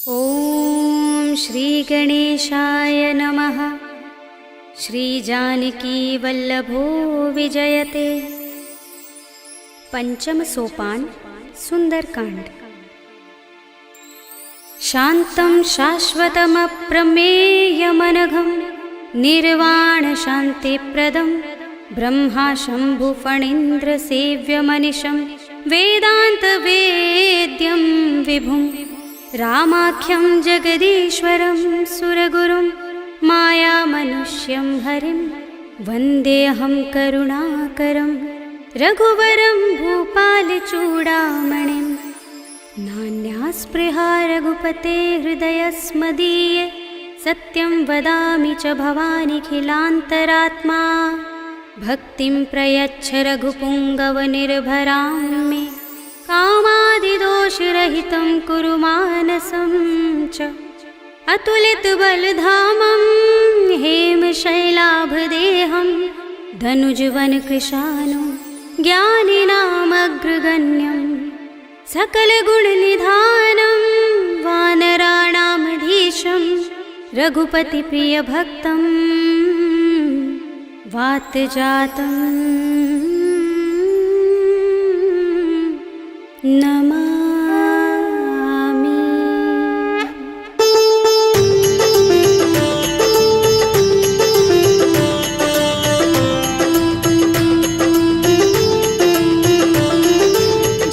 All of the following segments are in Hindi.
ॐ श्री गणेशाय नमः। श्री जानकी वल्लभो विजयते। पंचम सोपान सुंदरकांड। शांतं शाश्वतमप्रमेयमनघं निर्वाण शान्तिप्रदं ब्रह्मा शंभु फणीन्द्र सेव्यमनिशं वेदान्तवेद्यं विभुं रामाख्यं जगदीश्वरं सुरगुरुं मायामनुष्यं हरिं वन्देऽहं करुणाकरं रघुवरं भूपालचूडामणिं। नान्यास्पृहा रघुपते हृदयस्मदीये सत्यं वदामि च भवानिखिलान्तरात्मा। भक्तिं प्रयच्छ रघुपुङ्गवनिर्भरां मे कामादिदोषरहितं कुरु मानसं च। अतुलितबलधामं हेमशैलाभदेहं धनुजवनकृशानं ज्ञानिनामग्रगण्यं सकलगुणनिधानं वानराणामधीशं रघुपतिप्रियभक्तं वातजातं नमामि।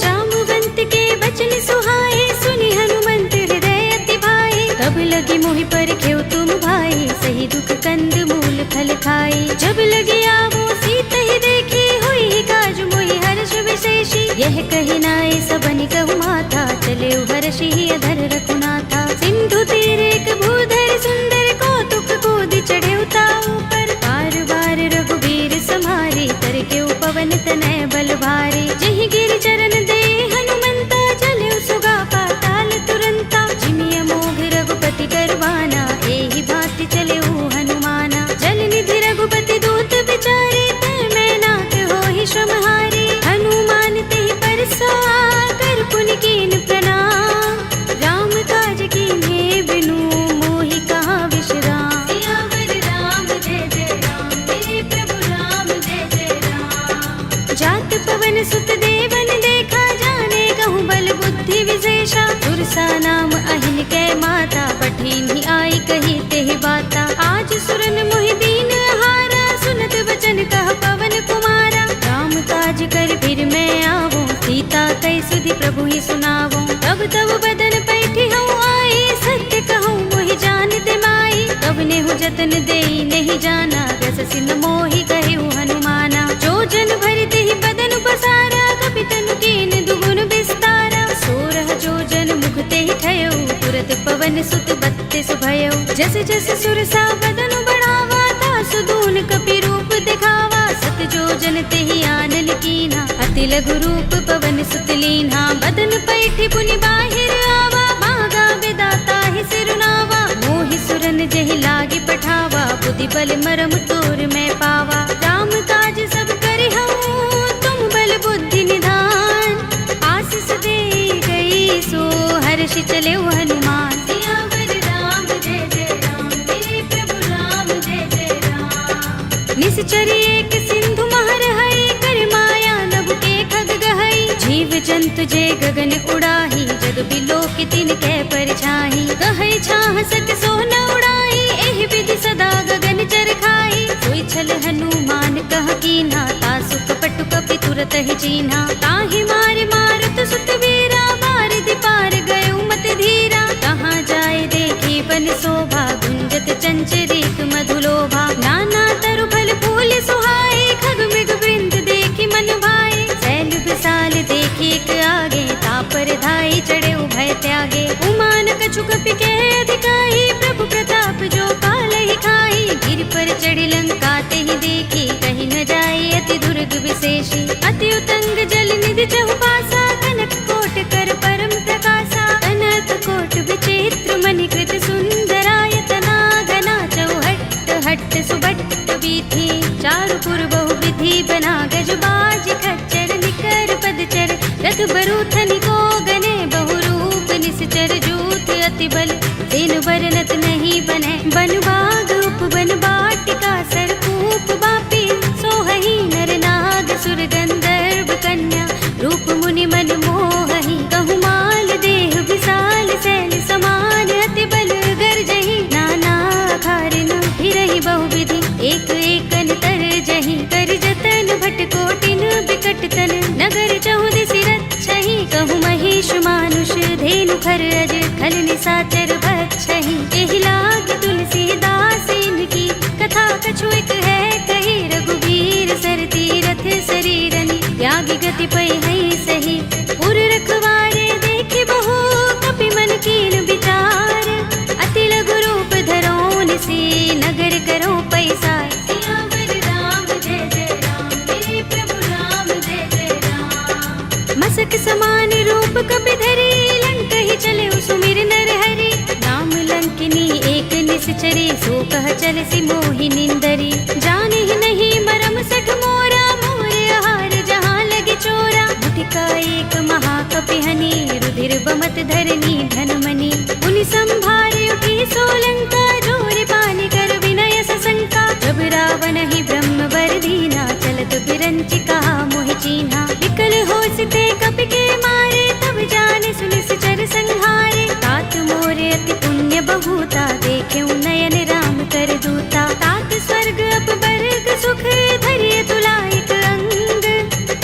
जामवंत के बचन सुहाए सुनि हनुमंत हृदय अति भाए। तब लगी मोहि परखेउ तुम भाई सही दुख कंद मूल फल खाई। जब लगी आवो सीत ही देखी हुई काज मोहि हर्ष विशेषी। यह कही नाय सबनि कहु माथा चले हर्षि अधर रघुनाथा। सिंधु तीरे एक भूधर सुंदर कौतुक कूदि चढ़े ताऊ पर। बार बार रघुबीर समारे तर के पवन तनय बल भारी। जहि गिर चरण दे हनुमंता चले सुगा पाताल तुरंता। जिमिय मोघ रघुपति करवाना एहि भांति चले हनुमाना। जल निधि रघुपति दूत बिचारे तय मैं नाथ होहि श्रमहारी। हनुमान तेहि परसा कर पुनि कीन प्रणाम। राम काज कीन्हे बिनु मोहि कहाँ विश्राम। सियावर राम जय जय राम मेरे प्रभु राम जय जय राम। जात पवन सुत देवन देखा जाने कहूँ बल बुद्धि विशेषा। सुरसा नाम अहिन कै माता पठिन्हि आई कही तेहि बाता। आज सुरन मोहि दीन हारा सुनत वचन कह पवन कुमारा। राम काज कर फिर मैं आवो सीता कई सुधि प्रभु ही सुनावो। तब तब बदन पैठी हूँ आई सत्य कहूँ मोहि जानते माई। तब नेहु जतन देई नहीं जाना रस सिंह मोहि कहेउ हनुमाना। जो जन भरते ही बदन बसारा कपि तनु कीन दुगुन विस्तारा। सोरह जो जन मुखते ही ठयउ तुरत पवन सुत बत्तीस भयउ। जस जस सुरसा बदन बढ़ावा तासु दून कपि रूप दिखावा। सत जो जन तेहि आनन कीन्हा अति लघु रूप पवन सुत लीन्हा। बदन पैठी पुनि बाहिर आवा भागा विदाता ही सिरुनावा। मोहि सुरन जहि लागी पठावा बुद्धि बल मरम तोर मैं पावा। राम काज सब करि हूँ तुम बल बुद्धि निधान। आशीष दे गई सो हर्ष चले हनुमान। सियावर राम जय जय राम मेरे प्रभु राम जय जय राम। निश्चरी एक सिंधु महर हई कर माया नभ के खग गहई। जीव जंतु जे गगन उड़ाही जग बिलोक तिन कै परछाई। कहै छाह सक सो न उड़ाई एहि विधि सदा गगन चर खाई। सोई छल हनुमान कह कीन्हा तासु कपटु कपि तुरत ही चीन्हा। ताहि मार मारुत सुत वीरा बारिधि पार गयो मत धीरा। कहाँ जाए देखी बन शोभा गुंजत चंचरीक मधुलोभा। नाना तरु फल फूल सुहाए खग मृग वृंद देखी मन भाए। शैल विशाल देखी एक आगे तापर धाई चढ़े भय त्यागे। उमान कछु कपि के अधिकाई प्रभु प्रताप जो काल ही खाई। गिर पर चढ़ी लंका तेहि देखी कहीं न जाए अति दुर्ग विशेषी। अति उतंग जल निधि चहुपासा कनक कोट कर परम प्रकाशा। कनक कोट विचित्र मणिकृत सुंदरायतना घना चौहट्ट हट्ट सुबट्ट बीथी। चारु पुर बहु विधि बना गज बाज खच्चर निकर पदचर। रथ बरूथनि को गने बहु रूप निश्चर जूथ अति बल मुखर अज खल निसाचर बख्शहि। एहि लाग तुलसीदास इनकी कथा कछु एक है कही। रघुबीर सर तीरथ शरीरनि त्यागी गति पै है सही। पुर रखवारे देखे बहु कपि मन कीन विचार। अति लघु रूप धरोन से नगर करो पैसार। सियावर राम जय जय राम मेरे प्रभु राम जय जय राम। मसक समान रूप कपि धरे लंक ही चले सुमिर नर हरि। राम लंकिनी एक निश्चरे सो कह चल सी मोहि निंदरी। जाने ही नहीं मरम सठ मोरा मोर आहार जहाँ लगे चोरा। मुठिका एक महाकपि हनि रुधिर बमत धरनी धनमणि। उनि संभारे उठी सोलंका जोर पानी कर विनय सशंका। जब रावण ही ब्रह्म वर दीना चलत बिरंचि कहा मोहि चीन्हा। विकल होसते कपि के मारे तब जाने सुनिस चर संहारे। तात मोरे अति पुण्य बहुता देखे नयन राम कर दूता। तात स्वर्ग अपवर्ग सुख धरिय तुला एक अंग।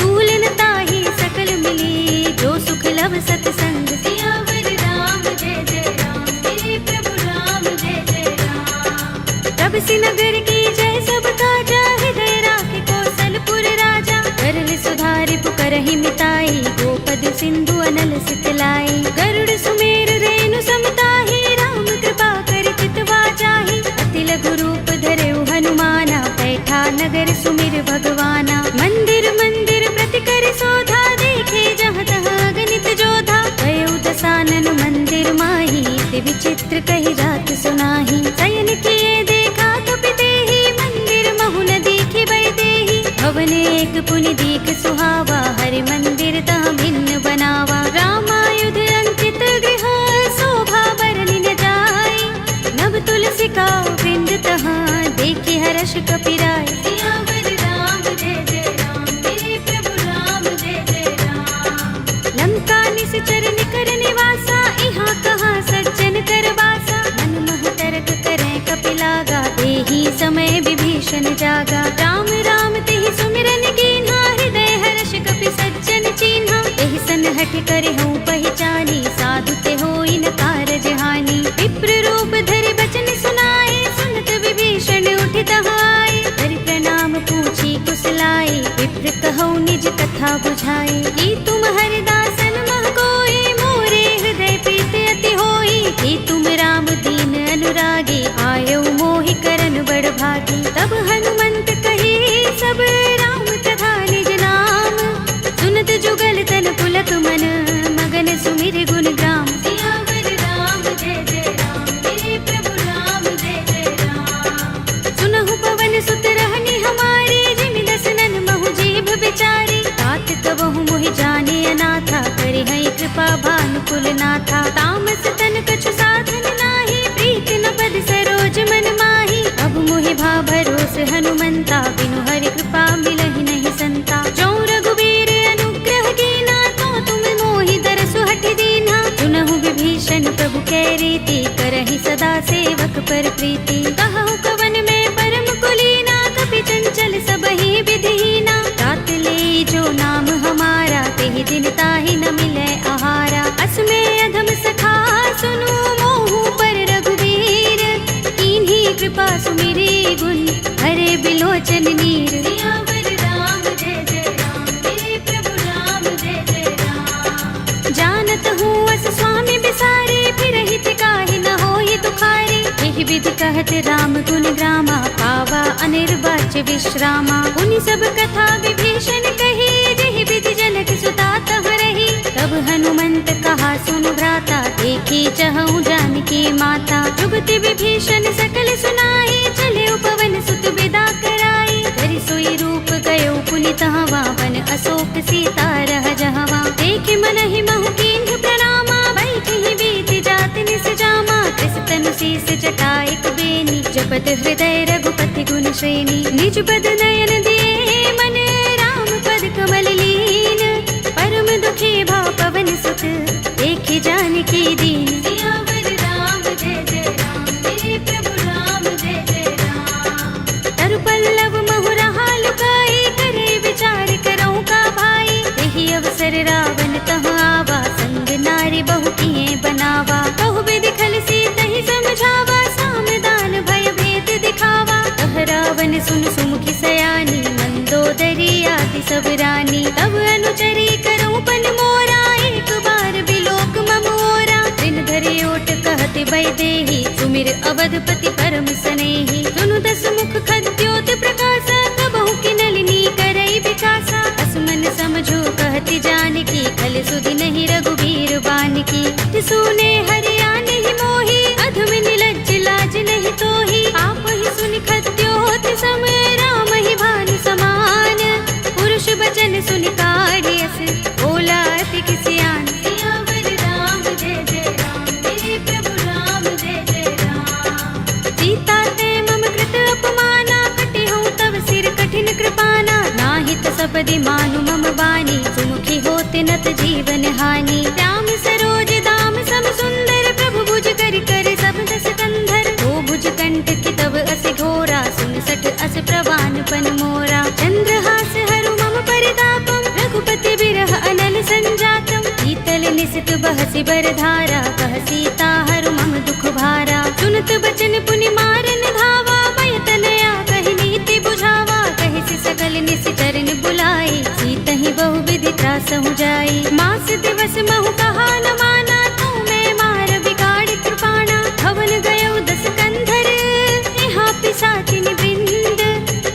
तूल न ताहि सकल मिली जो सुख लभ सतसंग। सियावर राम जय जय राम मेरे प्रभु राम जय जय राम। तब से नगर की जय सब काजा हृदय राखे कौशलपुर राजा। करल सुधारि पुकारहि मिताई गोपद सिंधु अनल सितलाई। गरुड़ सुमेर रेणु समताहि राम कृपा कर चितवा जाहि। अति लघु रूप धरेउ हनुमाना बैठा नगर सुमिर भगवाना। मंदिर मंदिर प्रति कर शोधा देखे जहाँ तहाँ गणित जोधा। गयो दसानन मंदिर माही ते विचित्र कही रात सुनाही। शयन किए देखा कपि देहि मंदिर महु न दिखि बै देहि। भवन एक पुनि दीख सुहावा हरि मंदिर तहाँ भिन्न बनावा। रामायुध अंकित गृह शोभा बरनि न जाय। नव तुलसी का वृंद तहाँ देखे हर्ष कपि राय। सियावर राम जय जय राम मेरे प्रभु राम जय जय राम। लंका निश्चर निकर निवासा इहाँ कहाँ सज्जन कर वासा। मन मोह तरक करें कपि लागा देहि समय विभीषण जागा। राम राम तेहि सुमिरन कीन्हा हृदय हर्ष कपि सज्जन चीन्हा। एहि सन हठ करे हूँ पहचानी साधु ते होई न कारज हानि। विप्र रूप धरि बचन सुनाए सुनत विभीषण उठि तहाय। हरि प्रणाम पूछी कुशलाई विप्र कहौ निज कथा बुझाई। कि तुम हरिदासन मह कोई मोरे हृदय प्रीति अति होई। कि तुम राम दीन अनुरागी आयो मोहि करन बड़ भागी। तब हनुमंत कही सब राम कथा निज नाम। सुनत जुगल तन पुलक मन मगन सुमिर गुण ग्राम। सियावर राम जय जय राम मेरे प्रभु राम जय जय राम। सुनहु पवन सुत रहनि हमारे जिमि दसनन महु जीभ बिचारी। तात कबहु मोहि जाने अनाथा करे है कृपा भानुकुल नाथा। तामस तन कछु साधन नाही प्रीति न पद सरोज मन माही। अब मोहि भा भरोस हनुमंता बिनु हरि कृपा मिलहि नहीं संता। जो रघुबीर अनुग्रह कीना तो तुम मोहि दरसु हठि दीन्हा। सुनहु विभीषण प्रभु कै रीति करहि सदा सेवक पर प्रीति। कहु कवन में परम कुलीना कपि चंचल सबहि विधिहीना। तात ले जो नाम हमारा तेहि दिन ताहि न मिलै आहारा। असमय अधम सखा सुनु मोहु पर रघुबीर। कीन्ही कृपा सुमिरि गुण हरे बिलोचन नीर। सियावर राम जय जय राम मेरे प्रभु राम जय जय राम। जानत हूँ अस स्वामी बिसारे फिरहि काहि न होई दुखारी। एहि विधि कहत राम गुण ग्रामा पावा अनिर्वाच्य विश्रामा। उनि सब कथा विभीषण कही जेहि विधि जनक सुता तह रही। तब हनुमंत कहा सुनु भ्राता देखी चहु जानकी माता। जुगति विभीषण सकल सुनाई चले पवन सुत विदा कराई। धरि सोई रूप गयो पुनि तहवा वन अशोक सीता रह जहवा। देखे मन ही महु कीन्ह प्रणामा बैठहि बीति जात निस जामा। त्रिस तनु शीस जटाइक बेनी जपत हृदय रघुपति गुण श्रेणी। निज पद नयन दिए मन राम पद कमल लीन। परम दुखी भा पवन सुत देखे जानकी दीन। सियावर राम जय जय राम मेरे प्रभु राम जय जय राम। तरु पल्लव महु रहा लुकाई करे विचार करऊँ का भाई। यही अवसर रावण तहाँ आवा संग नारी बहु किए सब रानी। तब अनुचरी करूं पन मोरा, एक बार बिलोक मम ओरा। दिन धरे ओट कहते वैदेही, सुमिर अवधपति परम स्नेही। सुनु दस मुख खद्योत प्रकाशा, कबहु की नलिनी करई विकासा। असमन समझो कहती जानकी, खल सुधि नहीं रघुबीर बानकी। सुने हरिया नहीं मोही, अधम निलज्ज लाज नहीं तोही। आप ही सुनि खद्योत सम, राम ही भानु समान। पुरुष बचन सुनि काढ़ियस, बोला अति किसियान। सियावर राम जय जय राम, मेरे प्रभु राम जय जय राम। सीता ते मम कृत अपमाना, कटे हूँ तब सिर कठिन कृपाना। नाहित सपदि मानु मम बानी, सुमुखी होते नत जीवन हानि। श्याम सरोज दाम सम सुंदर, प्रभु भुज कर कर सब दस कंधर। ओ भुज कंठ की तब अस घोरा, सुन सठ अस प्रवान पन मोरा। चंद्रहास हरु मम परितापम, रघुपति बिरह अनल संजातम। शीतल निसित बहसि बरधारा, कह सीता हरु मम दुख भारा। सुनत बचन पुनि मारन धावा, भय तनया कहि नीति बुझावा। कहि सि सकल निसिचरन बुलाई, सीतहि बहु विधि त्रासहु जाई। मास दिवस महु कहा न माना, तू मैं मार बिगाड़ कृपाणा। भवन गयो दस कंधर, यहाँ पिशाचिनी वृंद।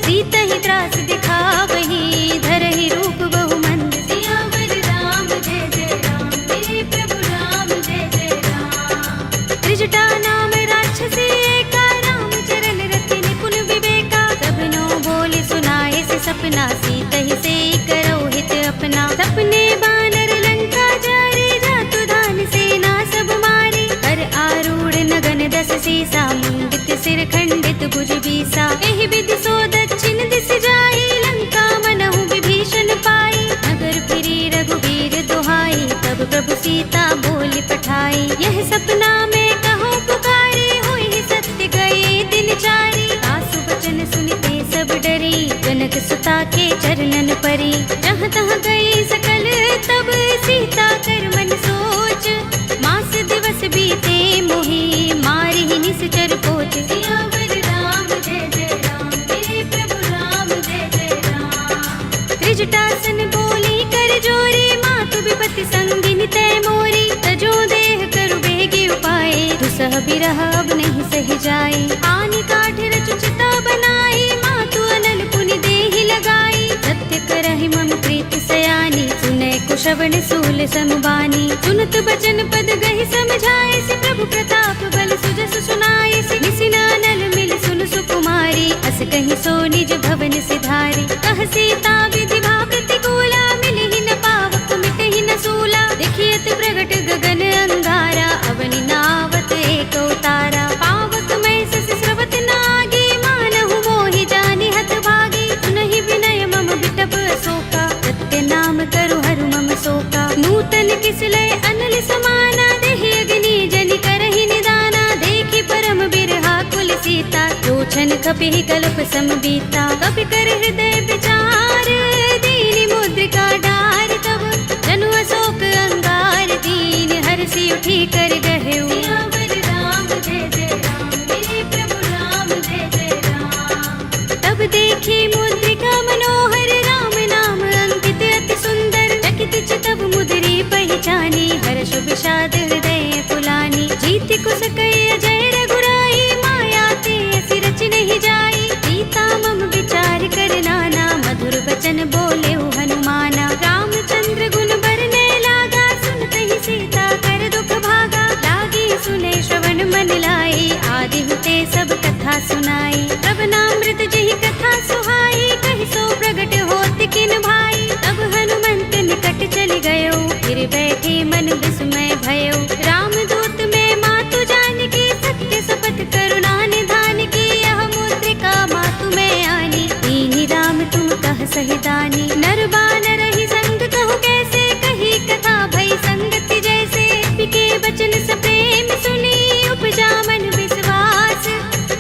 सीतहि त्रास दिखावही, धरहि रूप बहु मंद। सियावर राम जय जय राम, मेरे प्रभु राम जय जय राम। त्रिजटा नाम राक्षसी एका, राम चरण रति निपुण विवेका। सबनो बोले सुनाए से सपना, सीतहि से करो हित अपना। सपने बानर लंका जारे, जातु दान सेना सब मारी। कर आरूढ़ नगन दस सीसा, मुंडित सिर खंडित भुज बीसा। एहि विधि सो दक्षिण दिस जाई, लंका मनहु विभीषण पाई। नगर फिरी रघुबीर दुहाई, तब प्रभु सीता बोली पठाई। यह सपना में कहो पुकारे, होई सत्य गए दिन चारी। आसु बचन सुनते सब डरी, जनक सुता के चरणन परी। जहाँ तहाँ गई सकल तब, सीता कर मन सोच। मास दिवस बीते मोही, मारी ही निश्चर पोच। सियावर राम जय जय राम, मेरे प्रभु राम जय जय राम। त्रिजटासन बोली कर जोरी, मातु विपति संगिनी तय मोरी। तजो देह करु बेगी उपाय, दुसह बिरह अब नहीं सह जाए। आनि काठ रचु चिता बनाई, मातु अनल पुनि देहि लगाई। सत्य करहि मम प्रीति सयानी, सुनै कुशवन सूल समबानी। सुनत बचन पद गहि समझाए, से प्रभु प्रताप बल सुजस सुनाए। से निसिनानल मिल सुन सुकुमारी, अस कहि सो निज भवन सिधारी। कह सीता विधि भा प्रतिकूला, मिलहि न पावक मिटहि न सूला। देखियत प्रगट गगन अंगारा, अवनि नावत एक उतारा। पावक मैं सस स्रवत नागी, मानहु मोहि जानि हत भागी। सुनहि विनय मम बिटप अशोका, सत्य नाम करु हरु मम शोका। नूतन किसलय अनल समाना, देहि अग्नि जनि करहि निदाना। देखि परम बिरहा कुल सीता, लोचन कपिहि कल्प सम बीता। कपि कर हृदय विचार, दीनि मुद्रिका डार। तब जनु अशोक अंगार, दीन हरषि उठी कर गहेउ। सियावर राम जय जय राम, मेरे प्रभु राम जय जय राम। तब देखी मुद्रिका मनोहर, राम नाम अंकित अति सुंदर। चकित चितव मुद्री पहचानी, हर्ष विषाद हृदय पुलानी। जीति कुस कई अजय रघुराई, माया ते असि रच नहीं जाई। सीता मम विचार कर नाना, मधुर बचन बोले हनुमाना। रामचंद्र गुण बरने लागा, सुनतहि सीता कर दुख भागा। लागी सुने श्रवण मन लाई, आदि हुते सब कथा सुनाई। श्रवणामृत जहि कथा सुहाई, कहि सो प्रगट होत किन भाई। तब हनुमंत निकट चल गयो, फिर बैठे मन विस्मय भयो। रामदूत में मातु जानकी, सत्य शपथ करुणा निधान की। यह मुद्रिका मातु में आनी, दीनि राम तुम कह सहिदानी। नर बानर ही संग कहु कैसे, कही कथा भई संगति जैसे। पिके बचन सप्रेम सुनी, उपजा मन विश्वास।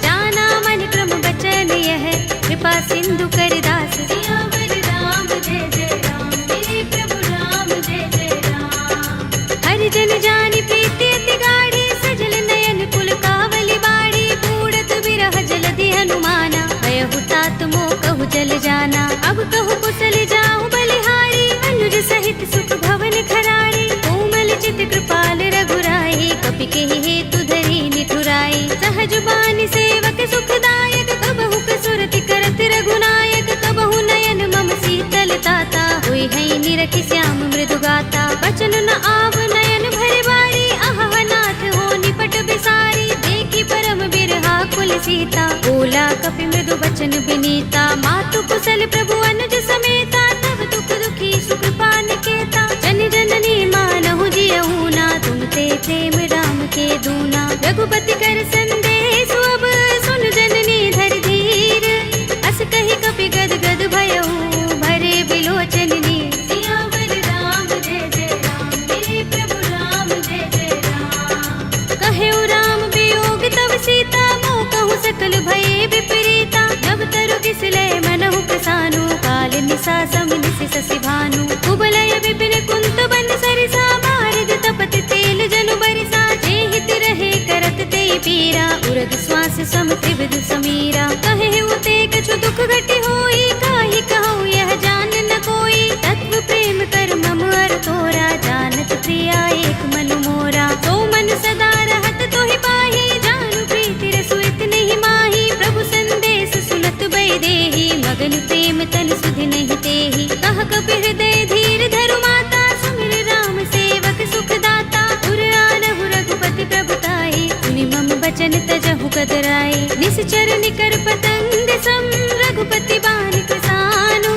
जाना मन क्रम बचन यह, कृपा सिंधु कर दास। सियावर राम जय जय राम, मेरे प्रभु राम जय जय राम। हर जन जानि प्रीति अति गाढ़ी, सजल नयन कुल कावली बाड़ी। बूढ़त बिरह जलधि हनुमाना, भयहु तात मोह कहु जल जाना। अब कहु कुशल जाऊं कपि के हेतु धरि निठुराई। सहज बानी सेवक सुखदायक, कबहु कसुरति करत रघुनायक। कबहु नयन मम शीतल ताता, हुई है निरखि श्याम मृदु गाता। बचन न आव नयन भरे बारी, आह नाथ हो निपट बिसारी। देखी परम बिरहा कुल सीता, बोला कपि मृदु बचन बिनीता। मातु कुशल प्रभु अनुज समेता, तब दुख दुखी सुख पान केता। जन जननी मानहु जियहु ना, तुम ते प्रेम राम के दूना। रघुपति कर संदेश अब सुन जननी धर धीर। अस कहि कपि गद गद भयहु, भरे बिलोचन नीर। सियावर राम जय जय राम, मेरे प्रभु राम जय जय राम। कहेउ राम वियोग तब सीता, मोह कहूँ सकल भये विपरीता। नव तरु किसले मनहु प्रसानु, काल निसा सम निसि ससि भानु। कुबलय विपिन कुंत बन सरिसा, बारिज तपत तेल जनु बरिसा। जे हित रहे करत ते पीरा, उरग श्वास सम त्रिविध समीरा। कहेउ ते कछु दुख घटि होई, काहि कहूँ यह जान न कोई। तत्व प्रेम कर मम अर तोरा, जानत प्रिया एक मन मोरा। तो मन सदा रहत तोहि पाही, जानु प्रीति रसु इतने माही। प्रभु संदेश सुनत भय देहि, मगन प्रेम तन सुधि नहीं तेहि। कह कपि हृदय धीर धरु माता, सुमिर राम सेवक सुख दाता। उर आनहु रघुपति प्रभुताई, सुनि मम बचन तजहु कतराई। निश्चर निकर पतंग सम, रघुपति बान किसानु।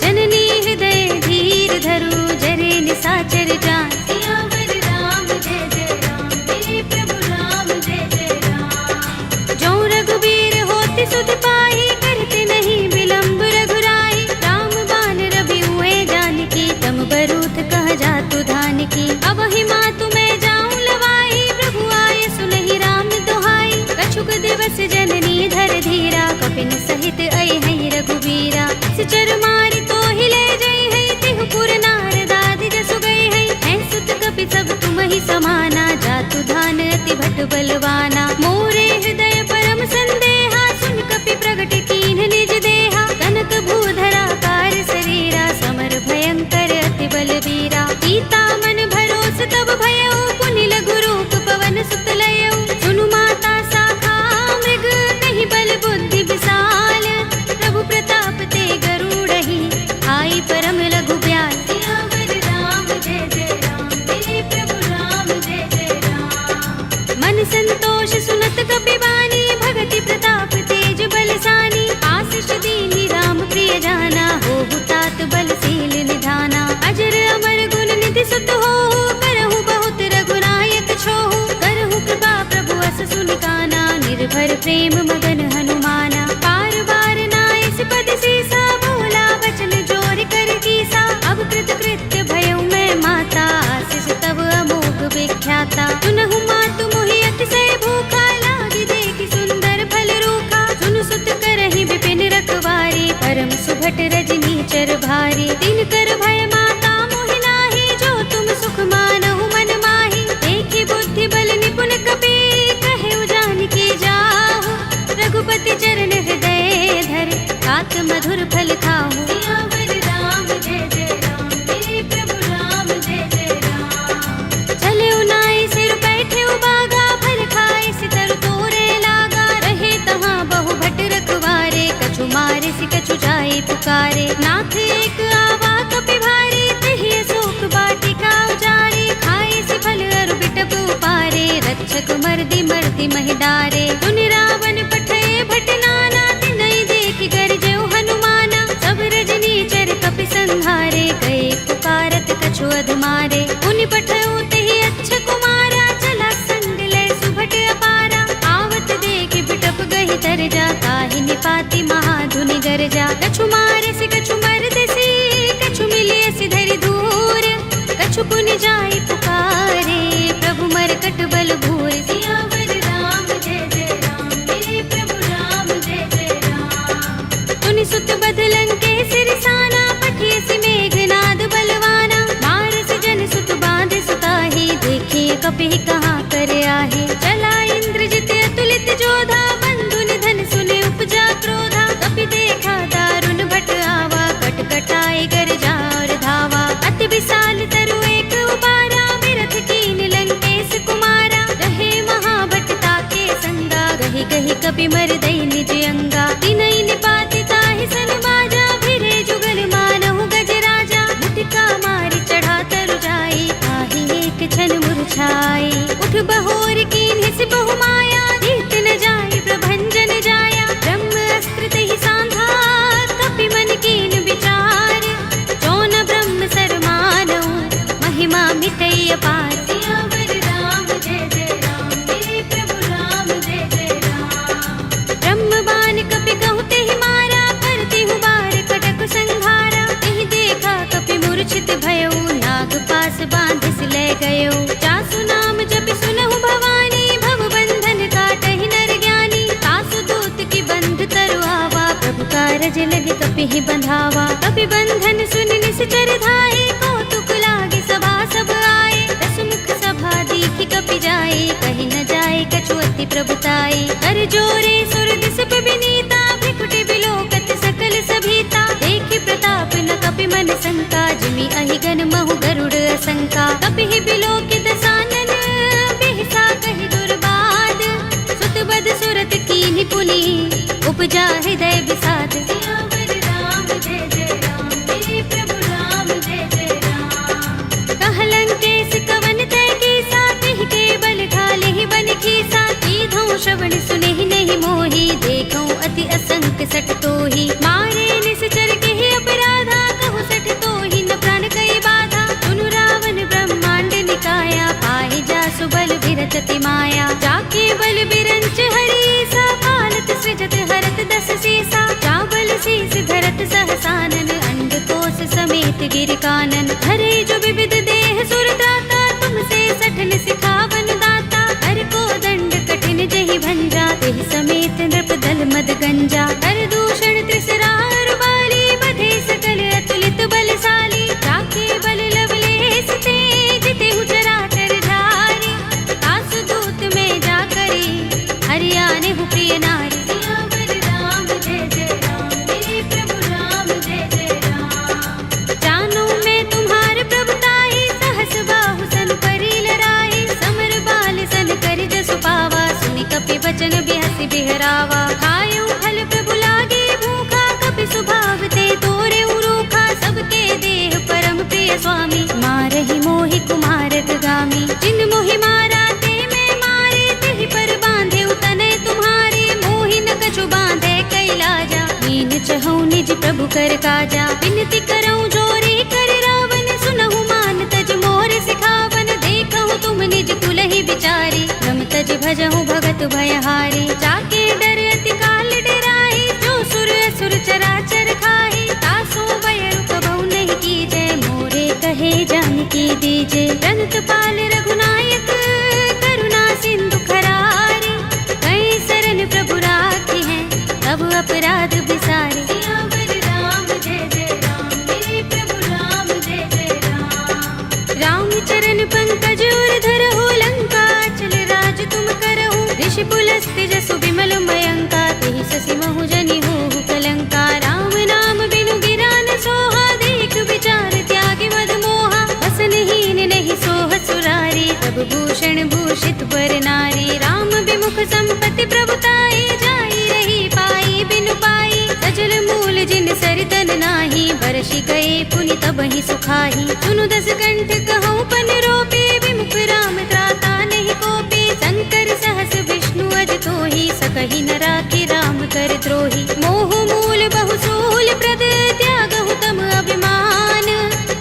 जननी हृदय धीर धरु, जरे निसाचर जान। सियावर राम जय जय राम, मेरे प्रभु राम जय जय राम। जो रघुबीर होति सुध पाई, करते नहीं विलंब रघुराई। राम बान रवि हुए जानकी, तम बरूथ कह जातु धान की। अब ही मातु मैं जाऊं लवाई, प्रभु आए सुनहि राम दुहाई। कछुक दिवस जननी धर धीरा, कपिन सहित आई है रघुबीरा। सिचर मारी तो ही ले जई है, तिहु पुर नारदादि जसु गई है। हैं सुत कपि सब तुम ही समाना, जातु धान अति भट बलवाना। मोरे हृदय परम संदेहा, सुन कपि प्रगट कीन्ह निज देहा। कनक भूधरा कार शरीरा, समर भयंकर अति बलबीरा। सीता मन भरोस तब भयउ, पुनि लघु रूप पवन सुत लयउ। सुनु माता शाखा मृग, नहीं बल बुद्धि विशाल। प्रभु प्रताप ते गरुड़हि, आई परम लघु ब्याल। सियावर राम जय जय राम, मेरे प्रभु राम जय जय राम। मन संतोष सुनत कपि बानी, भगति प्रताप तेज बलसानी। आशीष दीनी राम प्रिय जाना, होहु तात बलशील निधाना। अजर अमर गुण निधि सुत होहु, करहु बहुत रघुनायक छोहु। करहु कृपा प्रभु अस सुनि काना, निर्भर प्रेम मगन हनुमाना। बार बार नाइस पद सीसा, बोला बचन जोर कर कीसा। अब कृत कृत्य भयउ मैं माता, आशीष तब अमोघ विख्याता। सुनहु मातु मोहि अतिशय भूखा, लागी देखि सुंदर फल रूखा। सुन सुत करहि विपिन रखवारी, परम सुभट रजनी चर भारी। दिन कर भय माता मोहि नाही, जो तुम सुख मानहु मन माही। देखि बुद्धि बल निपुण कपि, कहेउ जानकी जाहु। रघुपति चरण हृदय धर, तात मधुर फल खाहु। सियावर राम जय जय राम, मेरे प्रभु राम जय जय राम। चले उनाई सिर बैठे उबागा, फल खाए सितर तोरे लागा। रहे तहाँ बहु भट रखवारे, कछु मारे सि कछु जाए पुकारे। नाथ एक आवा कपि भारी, तहि अशोक वाटिका उजारी। खाए सि फल अरु बिटप उपारे, रक्षक मर्दि मर्दि महि डारे। सुनि रावण पठय भट नाना, तिनहि देखि गरजउ हनुमाना। सब रजनी चर कपि संहारे, गए पुकारत कछु अधमारे। उनि पठउ तेहि अच्छ कुमारा, चला संग लय सुभट अपारा। आवत देखि बिटप गहि तरजा, ताहि निपाति महाधुनि गरजा। कछु मारे सि कछु मर्द सी, कछु मिलिय सि धरि दूर। कछु पुनि जाई पुकारे, प्रभु मरकट बल भूर। सियावर राम जय जय राम, मेरे प्रभु राम जय जय राम। तुनि सुत बदलन के सिरसाना, पठिय सि मेघनाद बलवाना। मारस जन सुत बांध सुताही, देखिए कपि कहाँ कर आहे। चला इंद्रजित अतुलित जोधा, बंधु निधन सुने उपजा क्रोधा। कपि देखा दारुण भट आवा, कट कटाए गरजा और धावा। अति विशाल तरु एक उबारा, बिरथ कीन लंकेश कुमारा। रहे कपि मर दई निज अंगा। तिनई निपाति ताहि सन बाजा, भिरे जुगल मानहु गज राजा। मुटिका मारि चढ़ा तरु जाई, ताहि एक क्षण मुरझाई। उठ बहोर कीन्हि सि बहु माया, जीत न जाय प्रभंजन जाया। ब्रह्म अस्त्र तहि सांधा, कपि मन कीन विचार। जो न ब्रह्म सर मानहु, महिमा मिटई अपार। सियावर राम जय जय राम, मेरे प्रभु राम जय जय राम। ब्रह्म बाण कपि कहु तेहि मारा, करतिहु बार कटक संघारा। तेहि देखा कपि मूर्छित भयउ, नाग पास बांधिस ले गयो। जासु नाम जपि सुनहु भवानी, भव बंधन काटहि नर ज्ञानी। तासु दूत की बंध तरु आवा, प्रभु कारज लगे कपिहि बंधावा। कपि बंधन सुनि निश्चर धाये, कौतुक लागे सभा सब आए। दस मुख सभा देखि कपि जाए, कहि न जाए कछु अति प्रभुताई। कर जोरे सुर दिस पे विनीता, भ्रिकुटि बिलोकत सकल सभीता। देखि प्रताप न कपि मन शंका, जिमि अहिगन महु गरुड़ असंका। कपिहि बिलोकित सानन, बिहसा कहि दुर्बाद। सुत बद सुरत कीन्हि पुनि, उपजा हृदय विषाद। सियावर राम जय जय राम, मेरे प्रभु राम जय जय राम। कहलंकेश कवन तै कीसा, तिहि के बल ढालिहि बन खीसा। कीधौ श्रवण सुनेहि नहीं मोहि, देखौ अति असंख्य सठ तोहि। मारे निश्चर केहि अपराधा, कहु सठ तोहि न प्राण कई बाधा। सुनु रावण ब्रह्मांड निकाया, पाहि जासु बल बिरचति माया। जाके बल बिरंच हरीसा, पालत सृजत हरत दस सीसा। चावल शीस धरत सहसानन, अंड कोश समेत गिर कानन। धरे जो विविध देह सुर दाता, तुमसे सठन सिखावन दाता। हर को दंड कठिन जहि भंजा, तेहि समेत नृप दल मद गंजा। कर दूषण त्रिसरार बाली, बधे सकल अतुलित बलशाली। जाके बल लवलेस ते, जितेहु चराचर धारी। तासु दूत में जा करी, हरियानेहु प्रिय नारी। सियावर राम जय जय राम, मेरे प्रभु राम जय जय राम। जानो मैं तुम्हार प्रभुताई, सहस बाहु सन परि लराई। समर बाल सन करि जसु पावा, सुनि कपि बचन बिहसि बिहरावा। खायउ फल प्रभु लागे भूखा, कपि सुभाव ते तोरे उरूखा। सबके देह परम प्रिय स्वामी, मारहि मोहि कुमारक गामी। जिन मोहि मारा ते मैं मारे, तेहि पर बांधे तनय तुम्हारे। मोहि न कछु बांधे कैलाजा, मीन चहु निज प्रभु कर काजा। विनती करऊं जोरी कर रावण, सुनहु मान तज मोर सिखावन। देखहु तुम निज कुलहि विचारी, रम तज भजहु भगत भयहारी। जाके डर अति काल डराई, जो सुर असुर चराचर खाई। तासु भय कबहु नहीं कीजय, मोरे कहे जानकी दीजे। रंत पाल रघुनायक, करुणा सिंधु खरारी। कई शरण प्रभु राखी हैं, तब अपराध बिसारे। सियावर राम जय जय राम, मेरे प्रभु राम जय जय राम। राम चरण पंकज उर धरहु, लंका चल राज तुम करहु। ऋषि पुलस्त्य जसु विमल मयंका, तेहि ससि महु जनि होहु कलंका। राम नाम बिनु गिरा न सोहा, देख विचार त्यागी मद मोहा। वसनहीन नहीं सोह सुरारी, प्रभु भूषण भूषित पर नारी। राम विमुख संपत्ति प्रभुताई, जाई रही पाई बिनु पाई। सजल मूल जिन सरितन नाही, बरषि गए पुनि तबहि सुखाही। सुनु दस कंठ कहूँ पन रोपी, विमुख राम त्राता नहीं कोपी। शंकर सहस विष्णु अज तोहि, सकहि न राखि राम कर द्रोही। मोह मूल बहु सूल प्रद, त्यागहु तम अभिमान।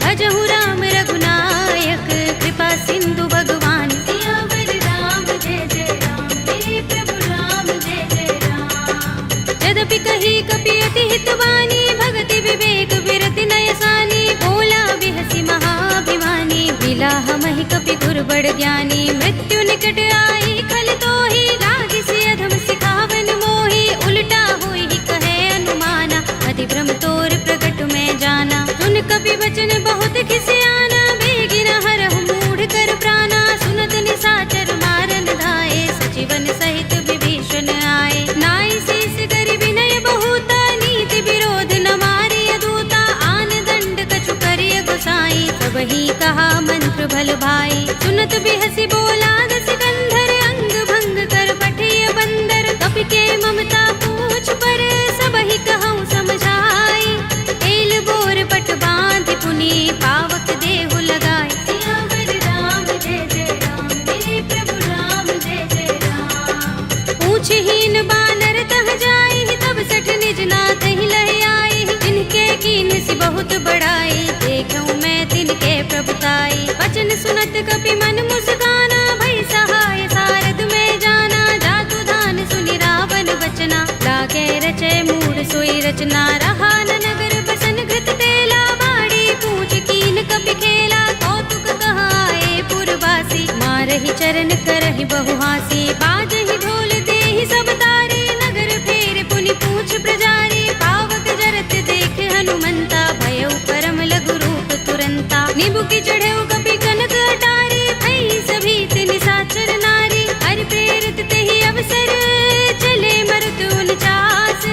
भजहु राम रघुनायक, कृपा सिंधु भगवान। सियावर राम जय जय राम, मेरे प्रभु राम जय जय राम। यद्यपि कही कपि अति हितवानी, भगति विवेक विरति नय सानी। भोला बिहसि महाभिमानी, बिलाह महि कपि गुर बड़ ज्ञानी। मृत्यु निकट आई खल तोहि, लागिसि अधम सिखावन मोहि। उल्टा होई कहे अनुमाना, अति भ्रम तोर प्रगट में जाना। सुन कपि वचन बहुत खिसियाना, बेगिन हरहु मूढ़ कर प्राणा। सुनत निशाचर मारन धाये, सचिवन सहित विभीषण आए। नाई शीस करि विनय बहुता, नीति विरोध न मारिय दूता। आन दंड कछु करिय गोसाई, सबहि कहा मंत्र भल भाई। सुनत बिहसि बोला दस कंधर, अंग भंग कर पठिय बंदर। कपि के कीन सी बहुत बड़ाई, देखूं मैं तिनके प्रभुताई। वचन सुनत कपि मन मुस्काना, भई सहाय सारद में जाना। जातु दान सुनि रावण वचना, लागे रचे मूढ़ सोई रचना। रहा न नगर बसन घृत तेला, बाड़ी पूछ कीन कपि खेला। कौतुक कहाए पुरवासी, मारहि चरण करहि बहुहासी। बाजहि ढोल देहि सब तारे, नगर फेर पुनि पूछ प्रजारी। पावक जरत देख हनुमंता, भयउ परम लघु रूप तुरंता। निबु की चढ़ेउ कपि कनक अटारी, भई सभीत निशाचर नारी। हरि प्रेरित तेहि अवसर, चले मरुत 49।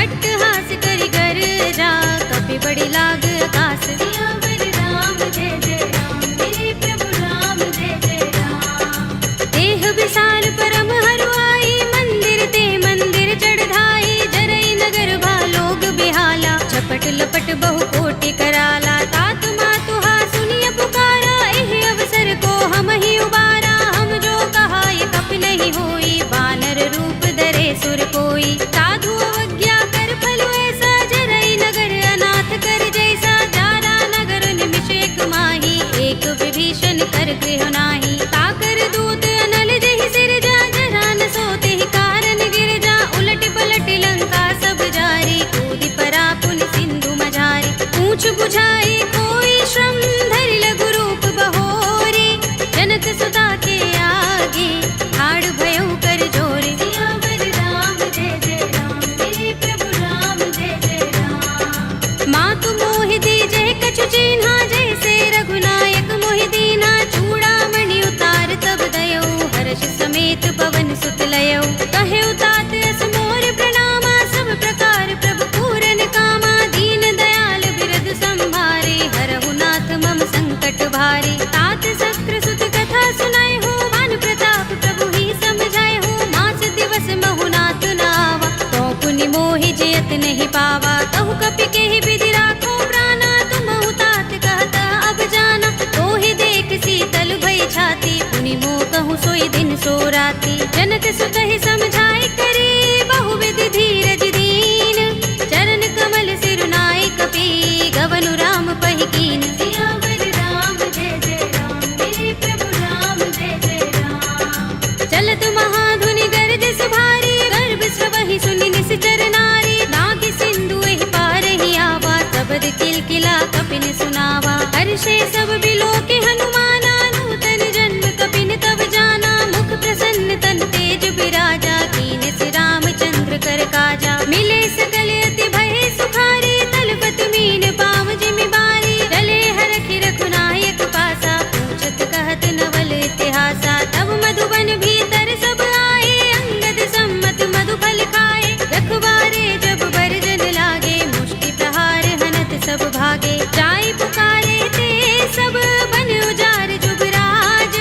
अट्टहास करि गर्जा, कपि बड़ी लाग आकाश। सियावर राम जय जय राम, मेरे प्रभु राम जय जय राम। देह विशाल परम हरुआई, मंदिर ते मंदिर चढ़ाई। जरई नगर भालोग बेहाला, झपट लपट बहु कोटि कराला। तात मातु हा सुनिय पुकारा, एहि अवसर को हम ही उबारा। हम जो कहा ये कपि नहीं होई, बानर रूप धरे सुर कोई। साधु अवज्ञा कर फल ऐसा, जरई नगर अनाथ कर जैसा। जारा नगर निमिष एक माही, एक विभीषण कर गृह नाही। ताकर दूत अनल जहि सिर जा, जरा न सोते ही कारण गिर जा। उलट पलट लंका सब जारी, कूदि परा पुनि सिंधु मझारी। पूछ बुझाई कोई श्रम, धरि लघु रूप बहोरी। जनक सुता के आगे, ठाड़ भयउ कर जोरी। सियावर राम जय जय राम, मेरे प्रभु राम जय जय राम। मातु मोहि दीजहि कछु चिन्हा, जैसे रघुनायक मोहि दीन्हा। चूड़ामणि उतार तब दयौ, हर्ष समेत पवन सुत लयौ। कहेउ तात अस मोर प्रणामा, सब प्रकार प्रभु पूरन कामा। दीन दयाल बिरद संभारे, हरहु नाथ मम संकट भारी। तात सक्र सुत कथा सुनाए हो, मान प्रताप प्रभु ही समझाए हो। मास दिवस महु नाथ नावा, तो पुनि मोहि जयत नहीं पावा। कहु कपि केहि विधि राखो प्राणा, तुमहु तात कहत अब जाना। तोहि देख शीतल भई छाती, पुनि मोह कहूँ सोई दिन सो राती। जनक सुतहि समझाए करे, बहुविधि धीरज दीन। चरण कमल सिरुनाए कपि, गवनु राम पहि कीन। सियावर राम जय जय राम, मेरे प्रभु राम जय जय राम। चलत महाधुनि गरज सुभारी, गर्भ स्रवहि सुनि निश्चर नारी। नाग सिंधु एहि पारहि आवा, सबद किलकिला कपिन सुनावा। हर्षे सब बिलोके हनुमाना, नूतन जन्म कपिन तब जाना। मुख प्रसन्न तन तेज बिराजा, कीन से रामचंद्र कर काजा। मिले सकल अति भय सुखारी, तलपत मीन पाव जिमि बारी। रले हरखि रघुनायक पासा, पूछत कहत नवल इतिहासा। तब मधुबन भीतर सब आए, अंगद सम्मत मधु फल खाए। रखवारे जब बरजन लागे, मुष्टि प्रहार हनत सब भागे। जाय पुकारे ते सब, बन उजार जुगराज।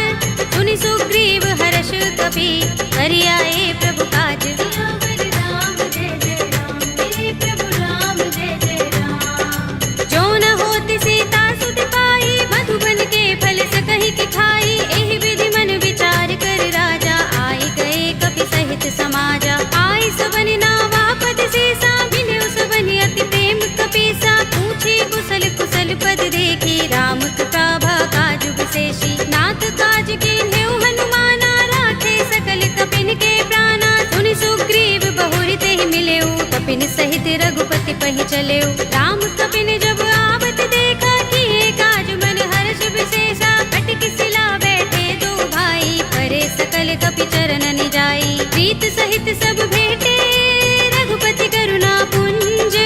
सुनि सुग्रीव हर्ष कपि, करि आए प्रभु काज। सियावर राम जय जय राम, मेरे प्रभु राम जय जय राम। जो न होत सीता सुत पाई, मधुबन के फल सकहि के खाई। एहि विधि मन विचार कर राजा, आए गए कपि सहित समाजा। आए सबनि नावा पद सीसा, मिलेउ सबनि अति प्रेम कपीसा। पूछे कुशल कुशल पद देखी, राम कृपा भा काज विशेषी। नाथ काज कीन्हेउ हनुमाना, राखे सकल कपिन के प्राणा। सुनि सुग्रीव बहुरि तेहि मिलेउ, कपिन सहित रघुपति पहि चलेउ। राम कपिन जब आवत देखा, किए काज मन हर्ष विशेषा। कटकि सिला बैठे दो भाई, परे सकल कपि चरण निजाई। प्रीत सहित सब भेटे, रघुपति करुणा पुंज।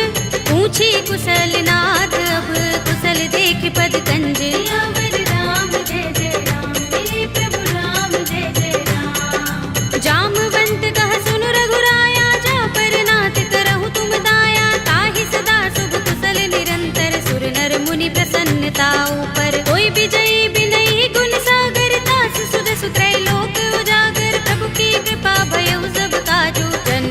पूछी कुशल नाथ अब, कुशल देख पद कंज। सियावर राम जय जय राम, मेरे प्रभु राम जय जय राम। जामवंत कह सुनु रघुराया, जा पर नाथ करहु तुम दाया। ताहि सदा शुभ कुशल निरंतर, सुर नर मुनि प्रसन्नता ऊपर। कोई विजयी बिनहि गुण सागर, तास सुध सुत्रैलोक उजागर। प्रभु की कृपा भयउ सब काजू, जन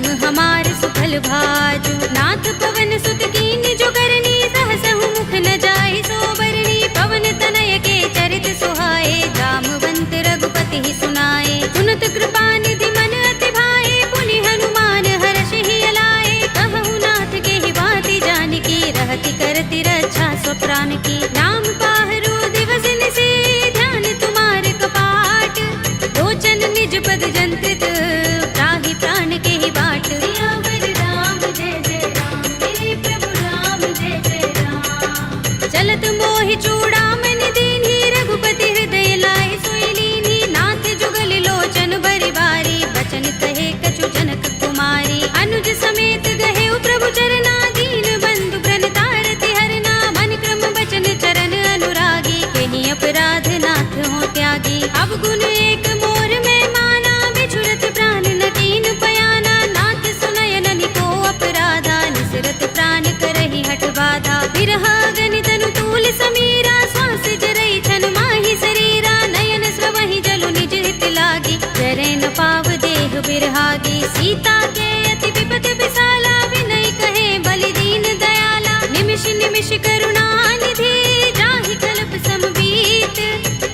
सीता के अति विपद विसाला, विनय कहे बलि दीन दयाला। निमिष निमिष करुणा निधि, जाहि कल्प समबीत।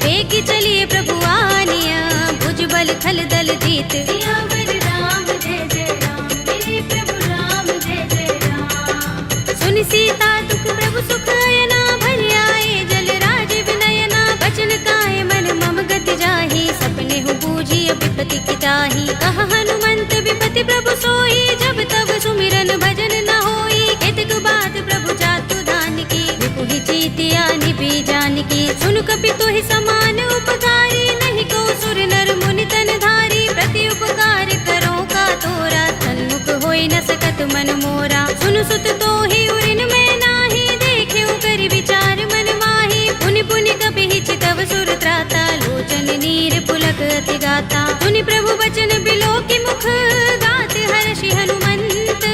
वेगी चलिए प्रभु आनिया, भुज बल खल दल जीत। सियावर राम जय जय राम, मेरे प्रभु राम जय जय राम। सुन सीता दुख प्रभु सुख अयना, भले आए जल राज विनयना। बचन काय मन मम गति जाहि, सपने हो बूझी विपति की ताहि। कहा हनुमंत विपति प्रभु सोई, जब तब सुमिरन भजन न होई। केतक बात प्रभु जातु दान की, विपुहि जीतिया निपि जान की। सुन कपि तोहि समान उपकारी, नहीं को सुर नर मुनि तन धारी। प्रति उपकार करो का तोरा, सन्मुख होई न सकत मन मोरा। सुन सुत तोहि उरिन में नाही, देखे कर विचार मन माही। पुनि पुनि कपि चितव सुर त्राता, लोचन नीर पुलक अति गाता। सुनि प्रभु बचन बिलो की मुख, गात हर्षि हनुमंत।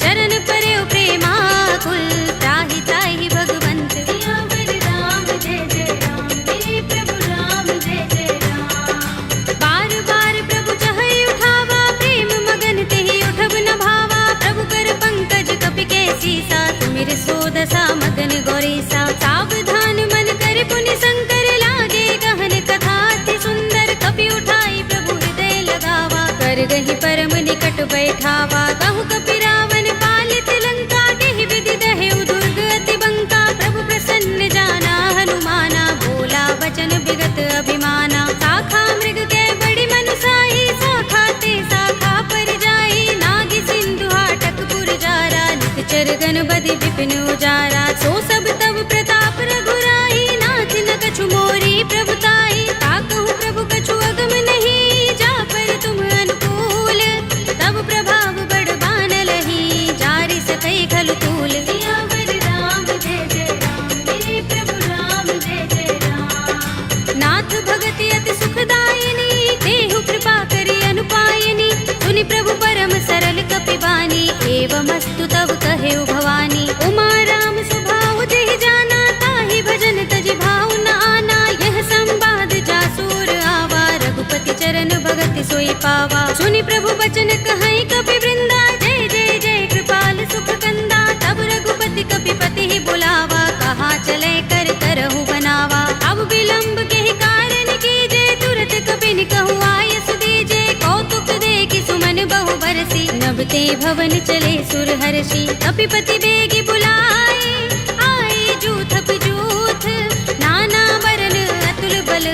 चरण परे प्रेमाकुल, त्राहि त्राहि भगवंत। सियावर राम जय जय राम, मेरे प्रभु राम जय जय राम। बार बार प्रभु चहई उठावा, प्रेम मगन तेहि उठब न भावा। प्रभु कर पंकज कपि के सीसा, सुमिर सोदसा मगन गौरीसा। सावधान मन कर पुनि शंकर, लागे गहन कथा अति सुंदर। कपि उठाई प्रभु हृदय लगावा, कर गहि परम निकट बैठावा। कहु कपि रावण पालित लंका, देहि विधि दहेउ दुर्ग अति बंका। प्रभु प्रसन्न जाना हनुमाना, बोला बचन विगत अभिमाना। शाखा मृग के बड़ी मनुसाही, शाखा ते शाखा पर जाई। नागी सिंधु हाटक पुर जारा, निकचर गण बदि विपिन उजारा। सो सब तब प्रताप रघुराई, नाथ न कछु मोरी प्रभुताई। ताकहु प्रभु कछु अगम नहीं, जा पर तुम अनुकूल। तब प्रभाव बड़ बान लही, जारि सकई खलु तूल। सियावर राम जय जय राम, मेरे प्रभु राम जय जय राम। नाथ भगति अति सुखदायिनी, देहु कृपा करि अनुपायिनी। सुनि प्रभु परम सरल कपि बानी, एवमस्तु तब कहेउ भवानी। उमा राम स्वभाव जेहि जाना, ताहि भजन तजि भाव न आना। यह संवाद जासुर आवा, रघुपति चरण भगति सोई पावा। सुनि प्रभु बचन कहई कपि वृंदा, जय जय जय कृपाल सुख कंदा। तब रघुपति कपि पति ही बुलावा, कहा चले कर करहु बनावा। अब विलंब के ही कारण कीजे, तुरत कपि कहु आयस दीजे। कौतुक देखि सुमन बहु बरसी, नभते भवन चले सुर हर्षि। कपिपति बेगी बुलाए, आए जूथ जूथ। नाना वरन अतुल बल,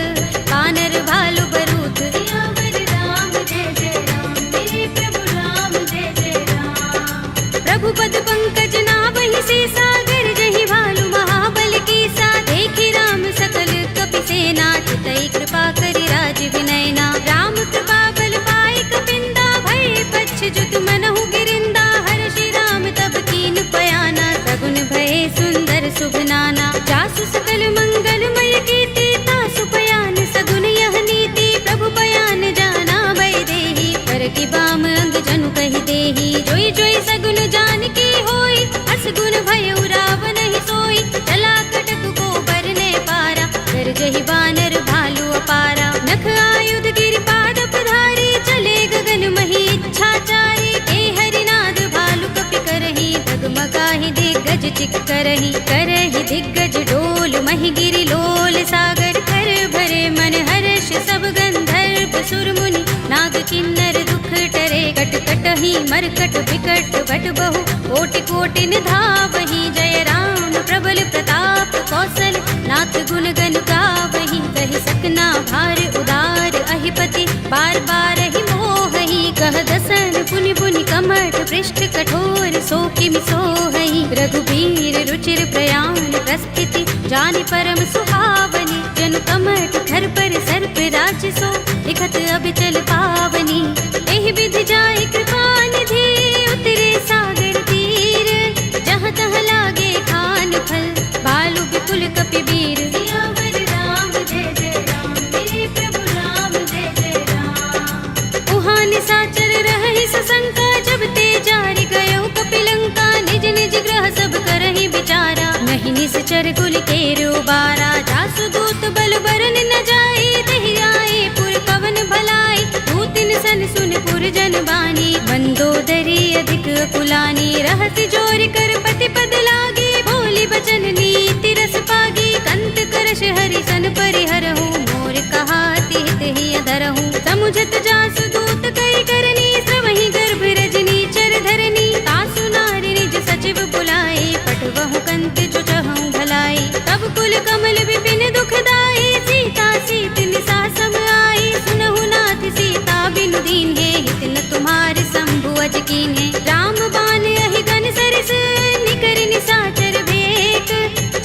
कानर भालु बरूथ। सियावर राम जय जय राम, मेरे प्रभु राम जय जय राम। प्रभु पद पंकज नाभहि सीसा, गरजहि भालु महाबल कीसा। देखि राम सकल कपि सेना, चितई कृपा करि राज विनयना। राम कृपा बल पाई कपिंदा, भय पच्छ जुत मनहु गिरिंदा। हर्षि राम तब कीन पयाना, सगुन भय सुंदर शुभ नाना। जासु सकल मंगलमय कीर्ति, तासु पयान सगुन यह नीति। प्रभु पयान जाना भय देहि, पर की बाम अंग जनु कहि देहि। जोई जोई सगुन जान की होई, असगुन भय रावण ही सोई। चला कटक को बरने पारा, कर जहि बानर भालु अपारा। नख आयुध गिरि पाद पधारी, चले गगन मही इच्छाचारी। के हरिनाद भालु कपि करही, डगमगाहि दिग्गज चिक करही। करही दिग्गज डोल, मही गिरि लोल सागर। कर भरे मन हर्ष सब गंधर्व सुर मुनि, नाग किन्नर दुख टरे। कट कटहि मरकट बिकट भट बहु, कोटि कोटि निधावहि। जय राम प्रबल प्रताप कौशल, नाथ गुण गन गावहि। कहि सकना भार उदार अहिपति, बार बार ही मोहहि। कह दसन पुनि पुनि कमठ, पृष्ठ कठोर सो किमि सोहहि। रघुबीर रुचिर प्रयाण प्रस्थिति, जानि परम सुहावनी। जनु कमठ धर पर सर्प राज सो, लिखत अबिचल पावनी। एहि विधि जाय कृपा निधि, उतरे सागर तीर। जहाँ तहाँ लागे खान फल, भालु विपुल कपि वीर। सियावर राम जय जय राम, मेरे प्रभु राम जय जय राम। उहाँ निशाचर रहहि सशंका, जब ते जारि गयो कपिलंका। निज निज ग्रह सब करहि विचारा, नहीं निश्चर कुल केरो बारा। जासु दूत बल बरन न जाई, देहि आए पुर कवन भलाई। दूतिन सन सुन पुरजन बानी, मंदोदरी अधिक कुलानी, रहसि जोर कर पति पद लागी, बोली बचन नीति रस पागी, कंत करश हरि सन परिहरहु, मोर कहा हित ही अधरहु, समुझत जासु दूत कई करनी, श्रवहि गर्भ रजनी चर धरनी, तासु नारी निज सचिव बुलाए, पठवहु कंत चुचहु भलाई, तब कुल कमल विपिन दुखदाई, सीता सीत निसा सम आई, सुनहु नाथ सीता बिनु दीन है, हित न तुम्हारे शंभु अज कीन है, राम बान अहि गन सरिस, निकर निसाचर भेक,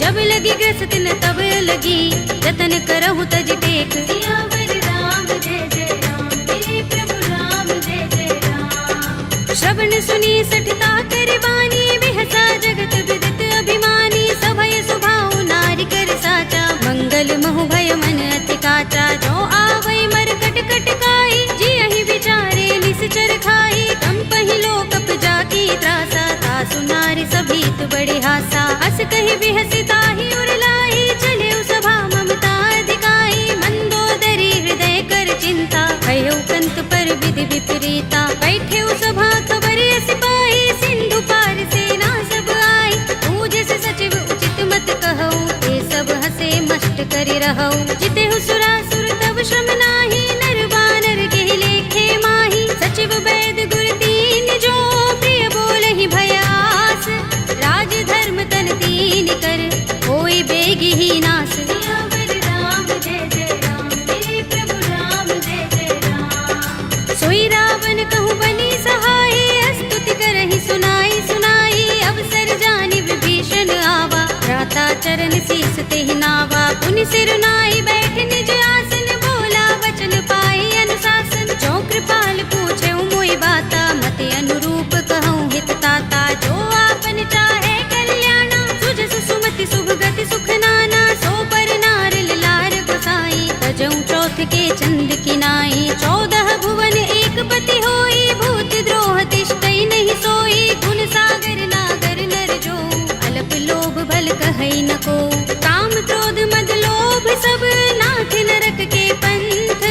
जब लगी ग्रस्त न तब लगी, जतन करहु तज टेक, सियावर राम जय जय राम, मेरे प्रभु राम जय जय राम। श्रवण सुनी सठता कर बानी, बिहसा जगत विदित अभिमानी, सभय सुभाव नारी कर साचा, मंगल महु भय मन अति काचा, जो आवै मर कट कट काई, जियहि विचारे निश्चर खाई, कंपहि लोक जाकी त्रासा, तासु नारी सभीत बड़े हासा, हस कहि बिहसि ताहि उरलाई, चले सभा ममता अधिकाई, मंदोदरी हृदय कर चिंता, भयउ कंत पर विधि विपरीता, बैठे सभा खबर सिपाही, सिंधु पार सेना सब आई, पूजे से सचिव उचित मत कहऊ, ते सब हसे मष्ट करि रहऊ, जितेहु सुरासुर तब श्रम नाही, नर बानर के लेखे माही, सचिव वैद गुर दीन जो, प्रिय बोलहि भयास, राज धर्म तन दीन कर, होई बेगी ही नास, सियावर राम जय जय राम, मेरे प्रभु राम जय जय राम। सोई रावण कहूँ बनी सहाय, स्तुति करहि सुनाई सुनाई, अवसर जानि विभीषण आवा, भ्राता चरण शीस तेहि नावा, पुनि सिर नाई बैठ निज आसन, बोला वचन पाई अनुशासन, जो कृपाल पूछे मोहि बाता, मति अनुरूप कहूँ हित ताता, जो आपन चाहे कल्याणा, सुजसु सुमति शुभ गति सुख नाना, सो पर नार लार गोसाई, तजऊ चौथ के चंद किनाई, 14 भुवन एक पति होई, भूत द्रोह तिष्ठई नहीं सोई, गुण सागर नागर नर जो, अल्प लोभ भल कहई न को, काम क्रोध मद लोभ सब, नाथ नरक के पंथ,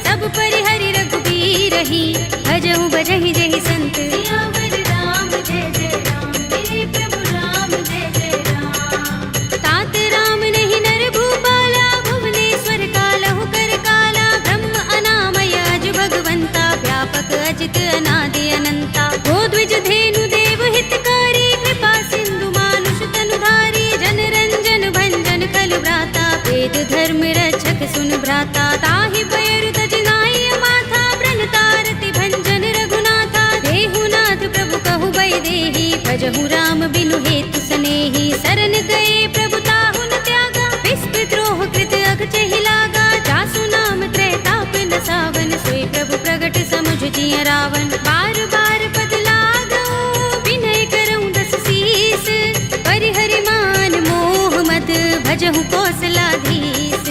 सब परिहरि रघुबीर ही, भजहु भजहि जहि संत, सियावर राम जय जय राम, मेरे प्रभु राम जय जय राम। तात राम नहीं नर भूपाला, भुवनेश्वर कालहु कर काला, ब्रह्म अनामय अज भगवंता, व्यापक अजित अनादि अनंता, गोद्विज धेनु देव हितकारी, कृपा सिंधु मानुष तनुधारी, जन रंजन भंजन खल भ्राता, वेद धर्म रक्षक सुन भ्राता, ताहि भयरु तजनाई माथा, प्रण तारति भंजन रघुनाथा, देहुनाथ प्रभु कहु बै देहि, भजहु राम बिनु हेतु सनेहि, सरन गए प्रभु ताहु न त्यागा, विस्तृत द्रोह कृत अघचहि लागा, जासु नाम त्रैताप न सावन, सोई प्रभु प्रगट समुझ जिय रावण, बार बार पद लागऊ, विनय करऊँ दस शीस, परिहरि मान मोह मद, भजहु कौशलाधीश,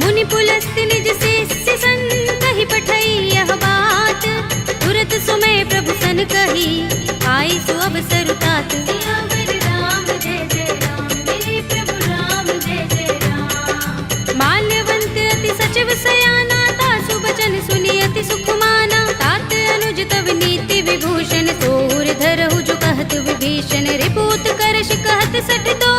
मुनि पुलस्त निज शिष्य सन, कहि पठई यह बात, तुरत सुमय प्रभु सन कही, आई सु अवसर तात, सियावर राम जय जय राम, मेरे प्रभु राम जय जय राम। माल्यवंत अति सचिव सयाना, तासु बचन सुनि अति सुख माना, तात अनुज तव नीति विभूषण, तोर धरहु जो कहत विभीषण, रिपुत करश कहत सठ दो,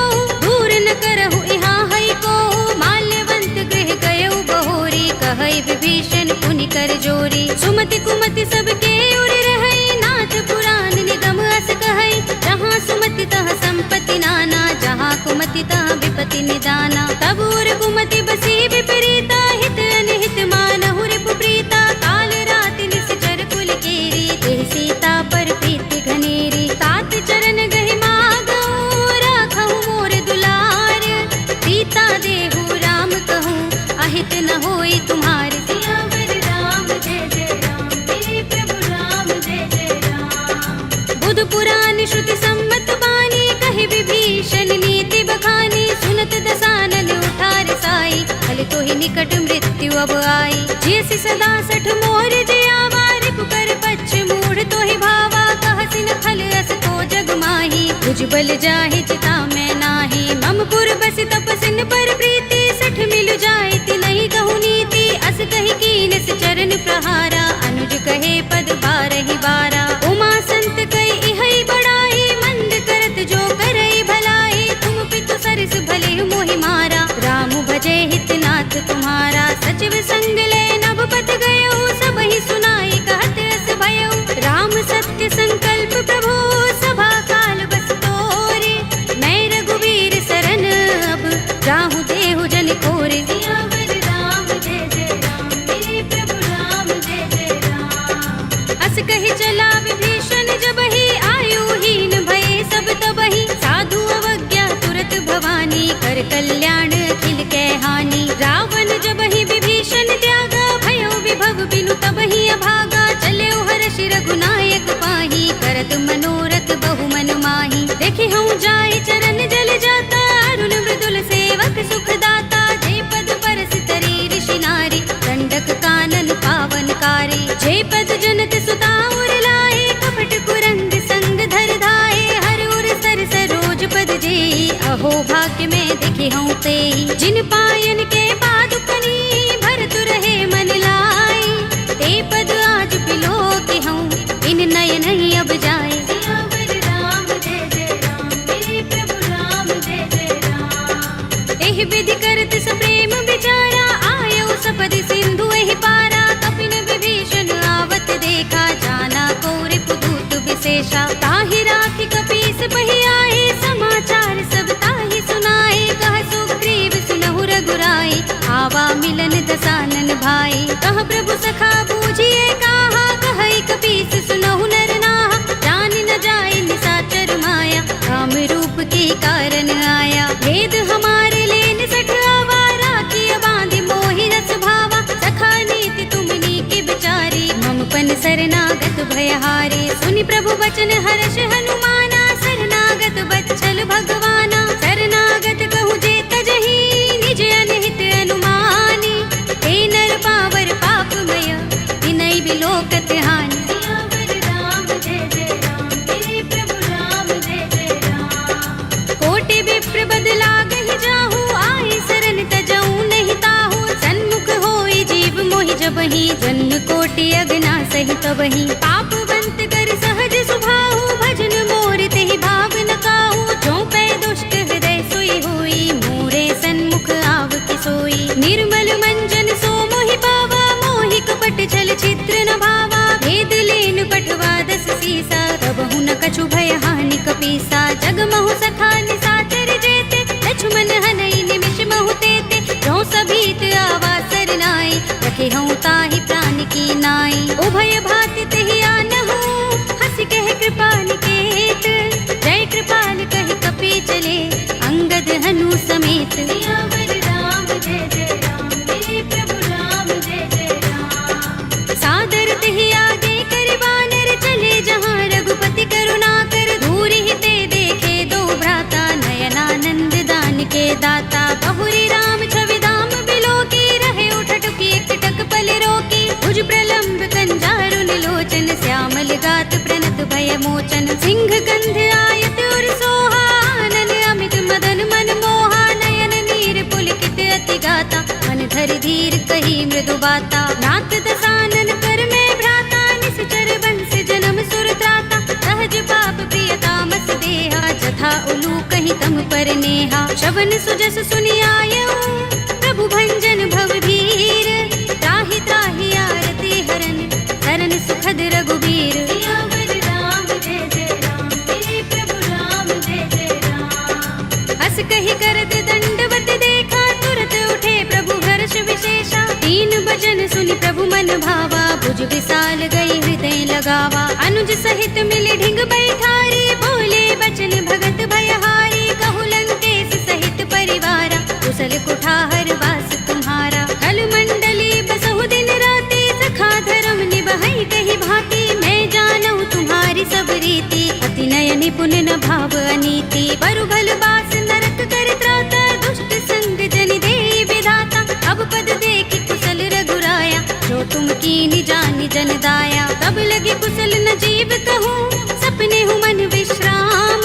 दूर न करहु इहाँ हई को, माल्यवंत गृह गयउ बहोरी, कहई विभीषण पुनि कर जोरी, सुमति कुमति सबके उर रहई, नाथ पुराण निगम अस कहई, जहाँ सुमति तहाँ संपत्ति नाना, जहाँ कुमति तहाँ विपत्ति निदाना, तब उर कुमति बसी विपरीता, हित अनहित मानहु रिपु प्रीता, काल रात निश्चर कुल केरी, देहि सीता पर प्रीति घनेरी, तात चरण गहि मागऊ, राखहु मोर दुलार, सीता देहु राम कहूँ, अहित न होई तुम्हारे, सियावर राम जय जय राम, मेरे प्रभु राम जय जय राम। बुध पुराण श्रुति सम्मत बानी, कहि विभीषण नीति बखानी, सुनत दसानन उठार साई, हल तो ही निकट मृत्यु अब आई, जैसी सदा सठ मोर जियावा, रिपु कर पच्छ मूढ़ तो ही भावा, कहसि न खल अस को जग माही, भुज बल जाहि चिता मैं नाही, मम पुर बसि तपसिन पर प्रीति, सठ मिल जाए ति नहीं कहु नीति, अस कहि कीन चरण प्रहारा, अनुज कहि कल्याण अखिल कै हानि। रावण जब ही विभीषण त्यागा, भयो विभव बिनु तब ही अभागा। चले हर्षि रघुनायक पाही, करत मनोरथ बहु मन माही। देखि हूँ जाय चरण जल जाता, अरुण मृदुल सेवक सुख दाता। जे पद परस तरी ऋषि नारी, दंडक कानन पावन कारी। जे पद जनक सुता उर लाए, कपट कुरंग संग धर धाये। हर उर सर सरोज पद जेई, अहो भाग्य में देखे हूँ तेई। जिन पायन के पादुकनी, भरत रहे मन लाई। ते पद आज बिलो के हूँ, इन नयन ही अब जाए। सियावर राम जय जय राम, मेरे प्रभु राम जय जय राम। एहि विधि करत सप्रेम विचारा, आयो सपदि सिंधु एहि पारा। कपिन विभीषण आवत देखा, जाना कौरि पुदूत विशेषा। ताहि राखि कपीस बहि आए, समाचार सब ताहि सुनाए। कह सुग्रीव सुनहु रघुराई, आवा मिलन दसानन भाई। कह प्रभु सखा बूझिए कहा, कहई कपीस सुनहु नर नाहा। जान न जाय निशाचर माया, काम रूप के कारण आया। भेद हमारे लेन सठ आवारा, किया बांधि मोहि रस भावा। सखा नीति तुमनी के विचारी, मम पन शरणागत भयहारी। सुनि प्रभु बचन हर्ष हनुमाना, शरणागत बच्चल भगवाना। शरणागत कहूँ जे तजहि, निज अनहित अनुमानी। हे नर पावर पापमय, विनय बिलोकत हानि। सियावर राम जय जय राम, मेरे प्रभु राम जय जय राम। कोटि विप्र बदला गहि जाहू, आए शरण तजऊ नहीं ताहू। सन्मुख होई जीव मोहि जबहि, जन्म कोटि अगना सहि तबहि। पापवंत कर सहज सुभाहु, भजन मोर तेहि भाव न काहू। जो पै दुष्ट हृदय सोई होई, मोरे सन्मुख आव कि सोई। निर्मल मंजन सो मोहि पावा, मोहि कपट छल छिद्र न भावा। भेद लेन पठवा दस सीसा, तबहु न कछु भय हानि कपीसा। जगमहु सखा निशाचर जेते, लक्ष्मण हनई निमिष महु तेते। जो सभीत आवा सरनाई, रखे हूँ ताहि प्राण की नाई। उभय भाति तेहि आनहु, हंस कह कृपाल केत। जय कृपाल कहि कपी चले, अंगद हनु समेत। सियावर राम जय जय राम, मेरे प्रभु राम जय जय राम। सादर तेहि आगे कर बानर, चले जहाँ रघुपति करुणा कर। दूरि ही ते देखे दो भ्राता, नयनानंद दान के दाता। बहुरी राम छवि धाम बिलो की, रहे उठटुकी एकटक पल रोकी। भुज प्रलंब कंजारुन लोचन, श्यामल गात प्रणत भय मोचन। सिंह गंध आयत उर सोहा, आनन अमित मदन मन मोहा। नयन नीर पुलकित अति गाता, मन धरि धीर कही मृदु बाता। नाथ दसानन कर में भ्राता, निश्चर बंस जन्म सुर त्राता। सहज पाप प्रिय तामस देहा, जथा उलू कहीं तम पर नेहा। शवन सुजस सुनि आयऊ, प्रभु भंजन भव भीर। त्राहि त्राहि आरती हरन, शरण सुखद रघुबीर। सियावर राम जय जय राम, मेरे प्रभु राम जय जय राम। हस कहि करत दंडवत देखा, तुरत उठे प्रभु हर्ष विशेषा। तीन बचन सुनि प्रभु मन भावा, भुज विशाल गई हृदय लगावा। अनुज सहित मिले ढिंग बैठारी, बोले बचन भगत भयहारी। कहु लंकेश सहित परिवारा, कुशल कुठार वास तुम्हारा। कल मंडली बसहु दिन राति, सखा धर्म निबहै कहि भांति। मैं जानहु तुम्हारी सब रीति, अति नय निपुण न भाव अनीति। बरु भल बास नरक कर त्राता, दुष्ट संग जनि देई विधाता। अब पद देखि कुशल रघुराया, जो तुम कीनि जानि जन दाया। तब लगे कुशल न जीव कहूँ, सपने हूँ मन विश्राम।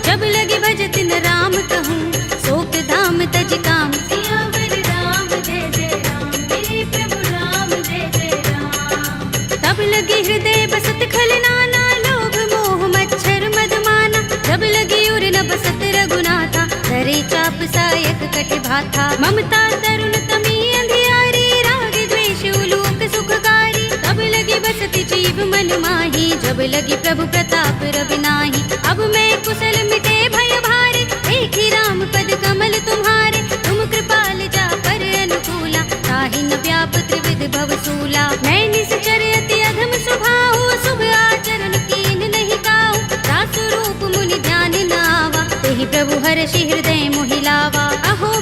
जब लगे भजत न राम कहूँ, शोक धाम तज काम। सियावर राम जय जय राम, मेरे प्रभु राम जय जय राम। तब लगे हृदय बसत खल नाना, लोभ मोह मच्छर मद माना। जब लगे उर न बसत रघुनाथा, धरे चाप सायक कट भाथा। ममता तरुण तमी अंधियारी, राग द्वेष उलूक सुखकारी। तब लगे बसत जीव मन माही, जब लगे प्रभु प्रताप रवि नाही। अब मैं कुशल मिटे भय भारे, देखी राम पद कमल तुम्हारे। तुम कृपाल जा पर अनुकूला, ताहि न व्याप त्रिविध भवसूला। मैं निश्चर अति अधम स्वभाव, शुभ आचरण कीन नहीं काहू। दास रूप मुनि ध्यान न आवा, तेहि प्रभु हर्षि हृदय मोहि लावा। अहो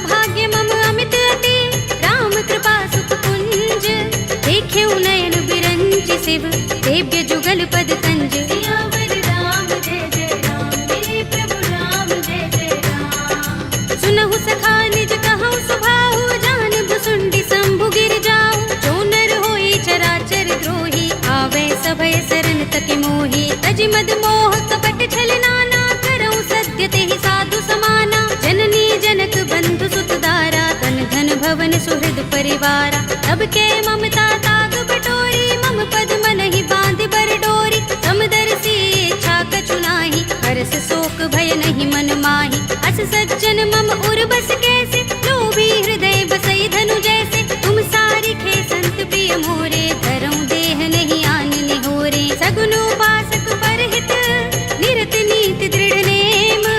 शिव देव्य जुगल पद कंज। सियावर राम जय जय राम, मेरे प्रभु राम जय जय राम। सुनहु सखा निज कहु सुभाहु, जान भुसुंडी शंभु गिर जाऊ। जो नर होई चराचर द्रोही, आवे सभय शरण तक मोही। तज मद मोह कपट छल नाना, करऊं सत्य तेहि साधु समाना। जननी जनक बंधु सुत दारा, तन धन भवन सुहृद परिवारा। तब के ममता ताग बटोरी, मम पद मनहि बांध बर डोरी। समदर्शी इच्छा कछु नाही, हरस शोक भय नहीं मन माही। अस सज्जन मम उर बस कैसे, लोभी हृदय बसई धनु जैसे। तुम सारिखे संत प्रिय मोरे, धरऊं देह नहीं आन निहोरे। सगुन उपासक परहित, निरत नीति दृढ़ नेम।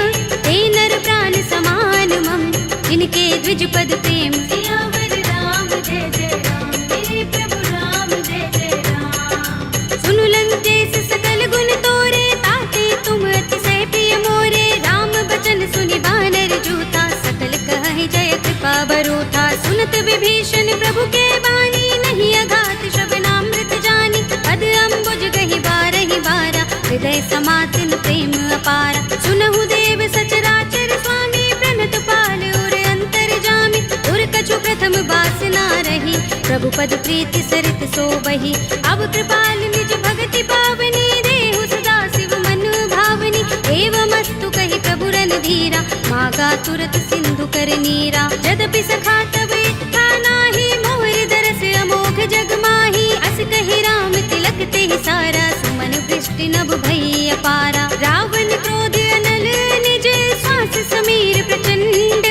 ते नर प्राण समान मम, इनके द्विज पद प्रेम। सियावर राम जय जय राम, मेरे प्रभु राम जय जय राम। सुनु लंकेश सकल गुण तोरे, ताते तुम अतिशय प्रिय मोरे। राम बचन सुनि बानर जूथा, सकल कहहि जय कृपा बरूथा। सुनत विभीषण प्रभु के बानी, नहीं अघात श्रवणामृत जानी। पद अम्बुज गहि बारहि बारा, हृदय समातिन प्रेम अपारा। सुनहु देव सचराचर स्वामी, प्रणत पाल उर अंतर जामी। उर कछु प्रथम बासना रही, प्रभु पद प्रीति सरित सोबहि। अब कृपाल निज भगति पावनी, देहु सदा शिव मन भावनी। एवमस्तु कहि प्रभु रणधीरा, मागा तुरत सिंधु कर नीरा। यद्यपि सखा तब इच्छा नाही, मोर दरस अमोघ जग माही। अस कहि राम तिलक तेहि सारा, सुमन वृष्टि नभ भई अपारा। रावण क्रोध अनल निज, श्वास समीर प्रचंड।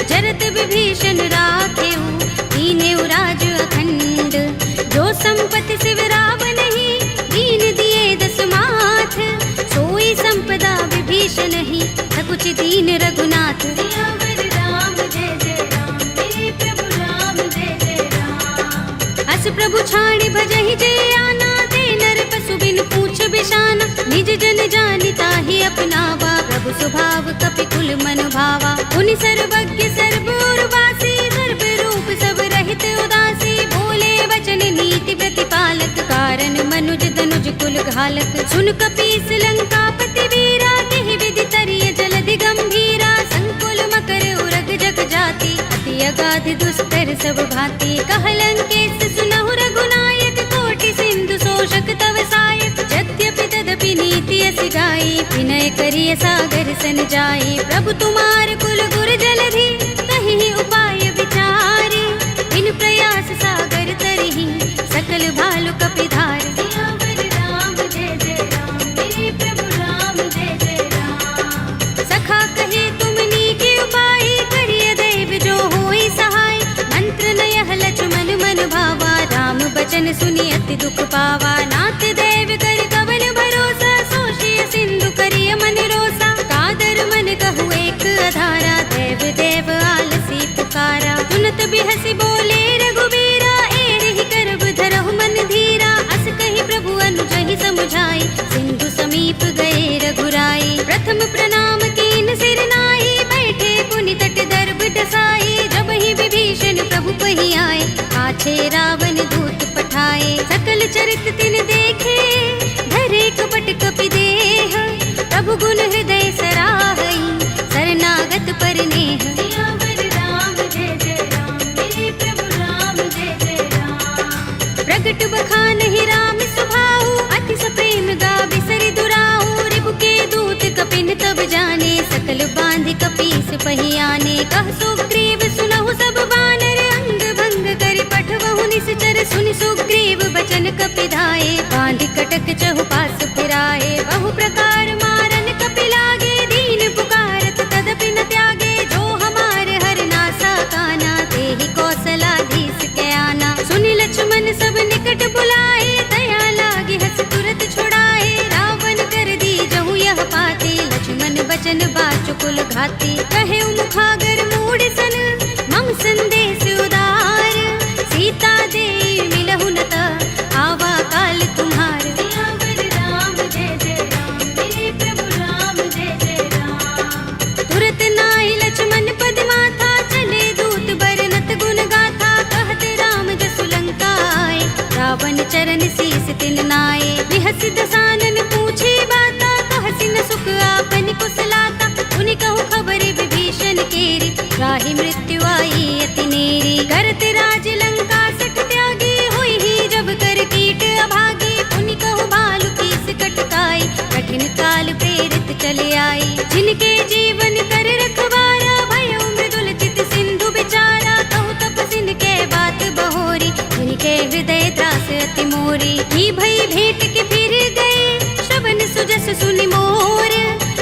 जरत विभीषण राखेऊ, दीनेउ राज अखंड। जो संपत्ति शिव रावण ही, दीन दिए दस माथ। सोई संपदा विभीषण ही, सकुच दीन रघुनाथ। सियावर राम जय जय राम, मेरे प्रभु राम जय जय राम। अस प्रभु छाड़ भजहि जय आना, ते नर पशु बिन पूछ बिशाना। निज जन जानि ताहि अपनावा, प्रभु स्वभाव कपि कुल मन भावा। उनि सर्वज्ञ सर्व उर्वासी, सर्व रूप सब रहित उदासी। बोले वचन नीति प्रतिपालक, कारण मनुज धनुज कुल घालक। सुन कपीस लंकापति वीरा, केहि विधि तरिय जलधि गंभीरा। संकुल मकर उरग जग जाति, अति अगाध दुस्तर सब भांति। कहलंकेश सुनहु रघुनायक, कोटि सिंधु शोषक तव सायक। यद्यपि तदपि नीति अस गाई, विनय करिय सागर सन जाई। प्रभु तुम्हार कुल गुर जलधि, तहि उपाय विचारी। बिन प्रयास सागर तरहि, सकल भालु कपिधार। सियावर राम जय जय राम, मेरे प्रभु राम जय जय राम। सखा कहे तुम नीके उपाय, करिय दैव जो होई सहाय। मंत्र नयह लक्ष्मण मन भावा, राम बचन सुनि अति दुख पावा। नाथ देव कर कवन भरोसा, सोषिय सिंधु करिय मन रोसा। कादर मन कहु एक अधारा, देव देव आलसी पुकारा। सुनत बिहसि बोले रघुबीरा, एहि करब धरहु मन धीरा। अस कहि प्रभु अनुजहि समुझाई, सिंधु समीप गए रघुराई। प्रथम प्रणाम कीन सिर नाई, बैठे पुनि तट दर्भ डसाई। जब ही विभीषण प्रभु पहि आए, आछे रावण दूत पठाए। सकल चरित तिन देखे, धरे कपट कपि देह। प्रभु गुण हृदय सराहई, शरणागत पर नेह। सियावर राम जय जय राम, मेरे प्रभु राम जय जय राम। प्रगट बखानहि राम सुभाऊ, अति सप्रेम गावि सरि दुराऊ। रिपु के दूत कपिन तब जाने, सकल बांधि कपीस पहि आने। कह सुग्रीव सुनहु सब बानर, अंग भंग करि पठवहु निश्चर। सुनि सुग्रीव बचन कपिधाए, बांधि कटक चहु पास फिराए। बहु प्रकार मारन कपि लागे, दीन पुकारत तदपि न त्यागे। जो हमारे हर नासा काना, तेहि कौशलाधीश के आना। सुनि लक्ष्मण सब निकट बुलाए, दया लागे हस तुरत छुड़ाए। रावण कर दी जहु यह पाती, लक्ष्मण बचन बाचुकुल घाती। कहे मुखागर मूढ़ सन, मम संदेश उदार। सीता दे मिलहु न त, आवा काल तुम्हार। बिहस दसानन पूछे बाता, कहसी न सुख आपन कुशलाता। उनि कहु खबर विभीषण केरी, राहि मृत्यु आई अति नेरी। करत राज लंका सठ त्यागी, हुई ही जब कर कीट अभागी। उनि कहु भालु कीस कटकाई, कठिन काल प्रेरित चले आई। जिनके जीवन कर रखवारा, भयो मृदुल चित सिंधु बिचारा। कहु तपसिन के बात बहोरी, जिनके हृदय त्रास अति मोरी। की भई भेंट के फिर गए, श्रवण सुजस सुनि मोर।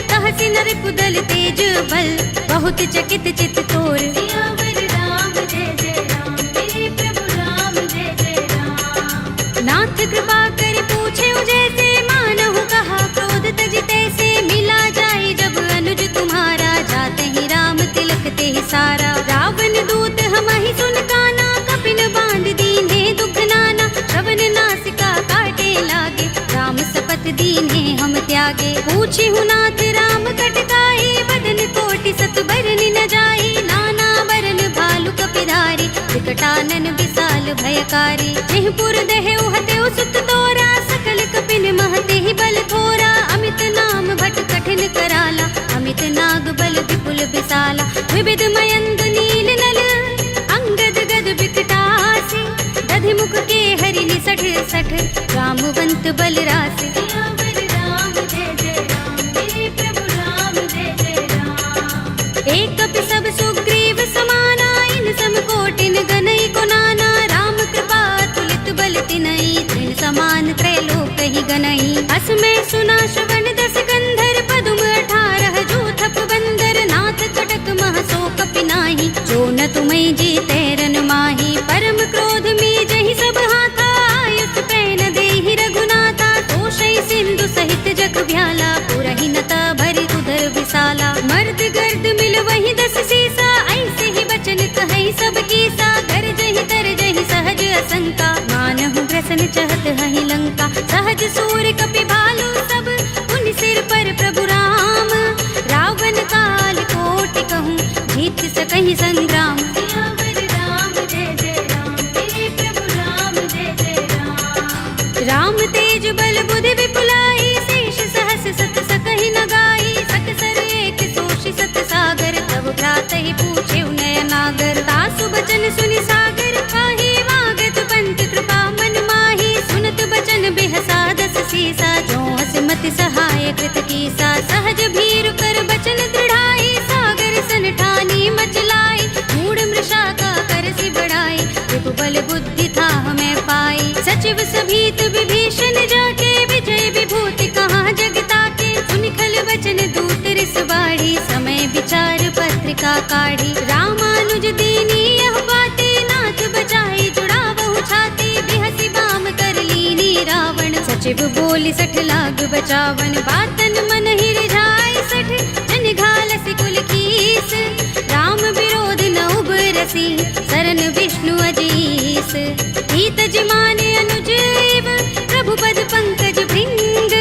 कहसी नर कुदल तेज बल, बहुत चकित चित तोर। सियावर राम जय जय राम, मेरे प्रभु राम जय जय राम। नाथ कृपा कर पूछे जैसे, मानहु कहा क्रोध तज तैसे। मिला जाए जब अनुज तुम्हारा, जाते ही राम तिलक ते ही सारा। रावण दूत हमहि सुन काना, कपिन बांध दीन्हे दुख नाना। श्रवण नासिका काटे लागे, राम सपत दीन्हे हम त्यागे। पूछिहु नाथ राम कटकाई, बदन कोटि सत बरनि न जाई। नाना बरन भालु कपिधारी, विकटानन विशाल भयकारी। जेहपुर दहेउ हतेउ सुत तोरा, सकल कपिन महते ही बल थोरा। अमित नाम भट कठिन कराला, अमित नाग बल विपुल विशाला। विविध मयंग नील नल, अंगद गद विकटासी। दधि मुख के हरि निसठ सठ, रामवंत बल रासि। सियावर राम जय जय राम, मेरे प्रभु राम जय जय राम। एक कपि सब सुग्रीव समाना, इन सम कोटिन गनई को नाना। राम कृपा तुलित बल तिनई, तृण समान त्रैलोक ही गनई। अस में सुना श्रवण दस गंधर, पदुम 18 जो थप बंदर। नाथ कटक मह सो कपि नाही, जो न तुम्हें जीते रन माही। परम क्रोध में जहि सब हाथा, आयुष पैन देहि रघुनाथा। तोषै सिंधु सहित जग भ्याला, पुरहि नता भरि उदर विशाला। मर्द गर्द मिल वही 10 सीसा, ऐसे ही बचन कहै सब कीसा। गरजहि तरजहि सहज असंका, मानहु ग्रसन चहत हहि लंका। सहज सूर कपि भालु सब, उन सिर पर प्रभु राम। रावण काल कोटि कहूँ, जीत सकहि संग्राम। सियावर राम जय जय राम, मेरे प्रभु राम जय जय राम। राम तेज बल बुद्धि विपुलाई, शेष सहस सत सकहि न गाई। सकसर एक सोषि सत सागर, तब भ्रातहि पूछे नय नागर। तासु बचन सुनि सागर, काहि वागत पंत कृपा मन माही। सुनत बचन बिहसा 10 सीसा, जो हस मति सहाय कृत कीसा। सहज भीर कर बचन दृढ़ाई, सागर सन ठानी मचलाई। मूढ़ मृषा का करसि बढ़ाई, विभु बल बुद्धि था हमें पाई। सचिव सभीत विभीषण जाके, विजय विभूति कहाँ जगता के। सुनि खल बचन दूत रिस बाढ़ी, समय विचार पत्रिका काढ़ी। रामानुज दीनी यह बातें, नाथ बचाई जुड़ावहु छाती। बिहसि बाम कर लीनी रावण, सचिव बोली 60 लाग बचावन। बातन मन ही रिझाई 60, जन घालसि कुल कीस। राम विरोध न उबरसी, सरन विष्णु अजीस। हित जिमाने अनुज एव, प्रभु पद पंकज भृंग।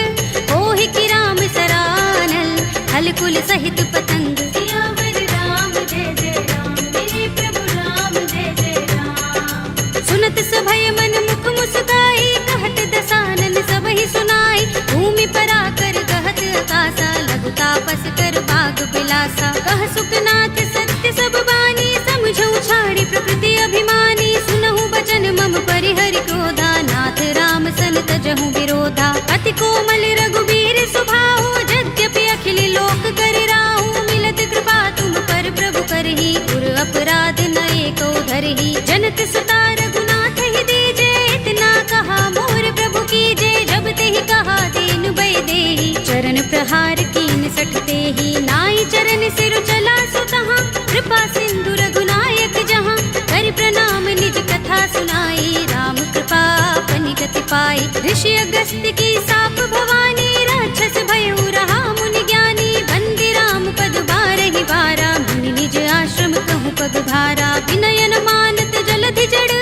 ओहि कि राम सरानल, हल कुल सहित पतंग। सियावर राम जय जय राम, मेरे प्रभु राम जय जय राम। सुनत सभय मन मुख मुस्काई, कहत दसानन सबहि सुनाई। भूमि पराकर गहत आकाशा, लघु तापस कर बाग बिलासा। कह सुखनाथ सत्य सब बानी, समझौ छाड़ी प्रकृति अभिमानी। सुनहु बचन मम परिहरि क्रोधा, नाथ राम सन तजहु विरोधा। अति कोमल रघुबीर सुभाहु, यद्यपि अखिल लोक कर राहु। मिलत कृपा तुम पर प्रभु करही, गुर अपराध न एको धरही। जनत सुता रघुनाथ ही दीजे, इतना कहा मोर प्रभु कीजे। जब तेहि कहा दीन भय देहि, चरण प्रहार कीन 60 तेहि। नाई चरण सिर चला सुतहाँ, कृपा सिंधु रघुनायक जहाँ। कर प्रणाम निज कथा सुनाई, राम कृपा अपनि गति पाई। ऋषि अगस्त्य की साप भवानी, राक्षस भयउ रहा मुनि ज्ञानी। बंदी राम पद बारहि बारा, मुनि निज आश्रम कहूँ पग भारा। विनयन मानत जलधि जड़,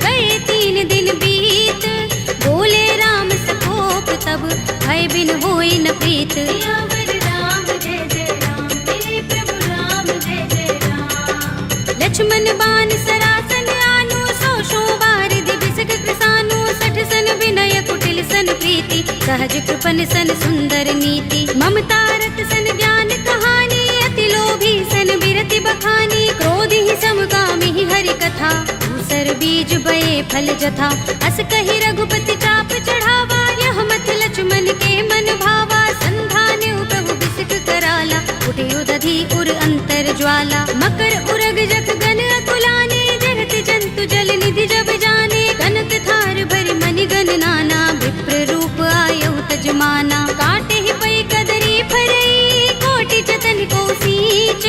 गए 3 दिन बीत। बोले राम सकोप तब, भय बिन होई न प्रीत। सियावर राम जय जय राम, मेरे प्रभु राम जय जय राम। लक्ष्मण बान सरासन आनु, 100 बार दिबिसक कृसानु। 60 सन विनय कुटिल सन प्रीत, प्रीति, सहज कृपन सन सुंदर नीति। ममता रत सन ज्ञान कहानी, अति लोभी सन बिरति बखानी। क्रोध ही समकामी ही हरि कथा, दूसर बीज बये फल जथा। अस कहि रघुपति चाप चढ़ावा, यह मत लक्ष्मण के मन भावा। संधान्यु प्रभु बिसिक कराला, उठे उदधि उर अंतर ज्वाला। मकर उरग जख गन अकुलाने, जरत जंतु जल निधि जब जाने। कनक थार भरि मनि गन नाना, विप्र रूप आयु तजमाना। काटे ही पै कदरी फरई, कोटि जतन को सींच।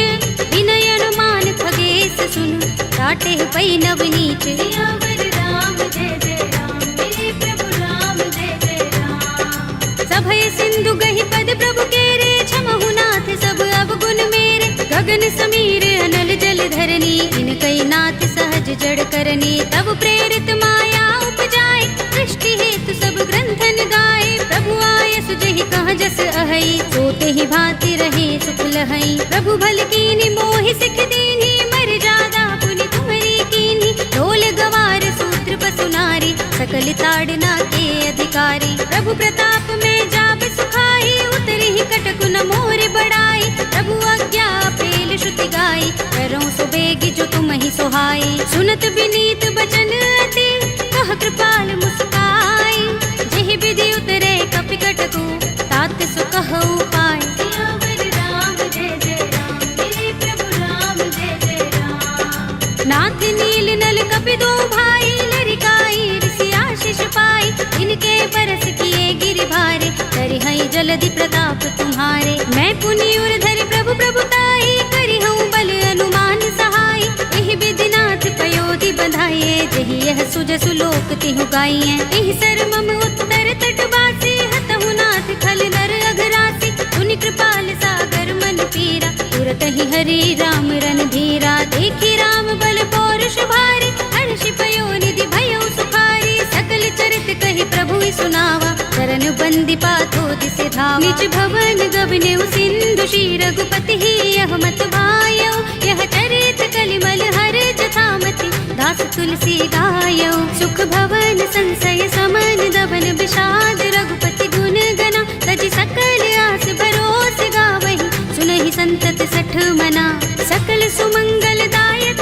विनय अनुमान खगेश सुन, काटे ही पै नवनीच। सियावर राम जय जय राम, मेरे प्रभु राम जय जय राम। सभय सिंधु गहि पद प्रभु केरे, छमहु नाथ सब अवगुण मेरे। गगन समीर अनल जल धरनी, इनकई नाथ सहज जड़ करनी। तब प्रेरित माया उपजाए, सृष्टि हेतु सब ग्रंथन गाए। प्रभु आय सुजहि कह जस अहै, सोते ही भांति रहे सुख लहै। प्रभु भल कीनी मोहि सिख दीन्ही, मर जादा पुनि तुम्हरी कीन्ही। ढोल गवार सूत्र पसु नारी, सकल ताड़ना के अधिकारी। प्रभु प्रताप में जाप सुखाई, उतरी ही कटकु न मोर बड़ाई। प्रभु आज्ञा पेल श्रुति गाई, करो सुबेगी जो तुम ही सोहाई। सुनत विनीत बचन अति, कह कृपाल मुस्काई। जेहि विधि उतरे कपि कटकु, तात सु कहु पाय। सियावर राम जय जय राम, मेरे प्रभु राम जय जय राम। नाथ नील नल कपि दो भाई, लरिकाई ऋषि आशीष पाई। इनके बरस किए गिरि भारे, करिहई जलधि प्रताप तुम्हारे। मैं पुनि उर धरि प्रभु प्रभुताई, करिहऊँ बल अनुमान सहाय। एहि विधि नाथ पयोधि बंधाइए, जहि यह सुजसु लोक तिहु गाइए। एहि सर मम उत्तर तट बासी, हतहु नाथ खल नर अघरासी। पुनि कृपाल सागर मन पीरा, तुरत ही हरि राम रन धीरा। देखी राम बल पौरुष भारी, हर्षि पयो निधि भयो सुखारी। सकल चरित कहि प्रभु सुनावा, चरण बंदी पाथो दिसे धावा। निज भवन गबने सिंधु श्री रघुपति ही, यह मत भायो। यह चरित कलिमल हर जथामति, दास तुलसी गायो। सुख भवन संशय समन, दबन विषाद रघुपति गुण गना। तजि सकल आस भरोस गावहि, सुनहि संतत सठ मना। सकल सुमंगल दायक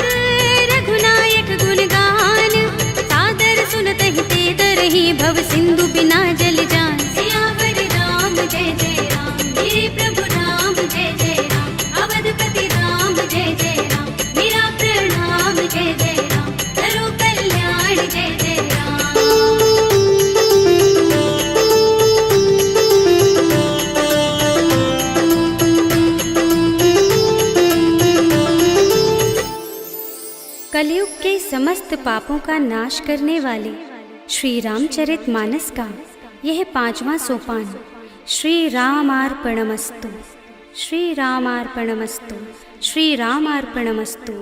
रघुनायक गुण गान, सादर सुनत ही ते तरहि, भव सिंधु बिना जल जान। सियावर राम जय जय राम, मेरे प्रभु राम जय जय राम। अवधपति राम जय जय राम, मेरा प्रणाम जय जय राम। करो कल्याण जय जय राम। कलयुग के समस्त पापों का नाश करने वाले श्री रामचरितमानस का यह 5वां सोपान श्री रामार्पणमस्तु, श्री रामार्पणमस्तु, श्री रामार्पणमस्तु।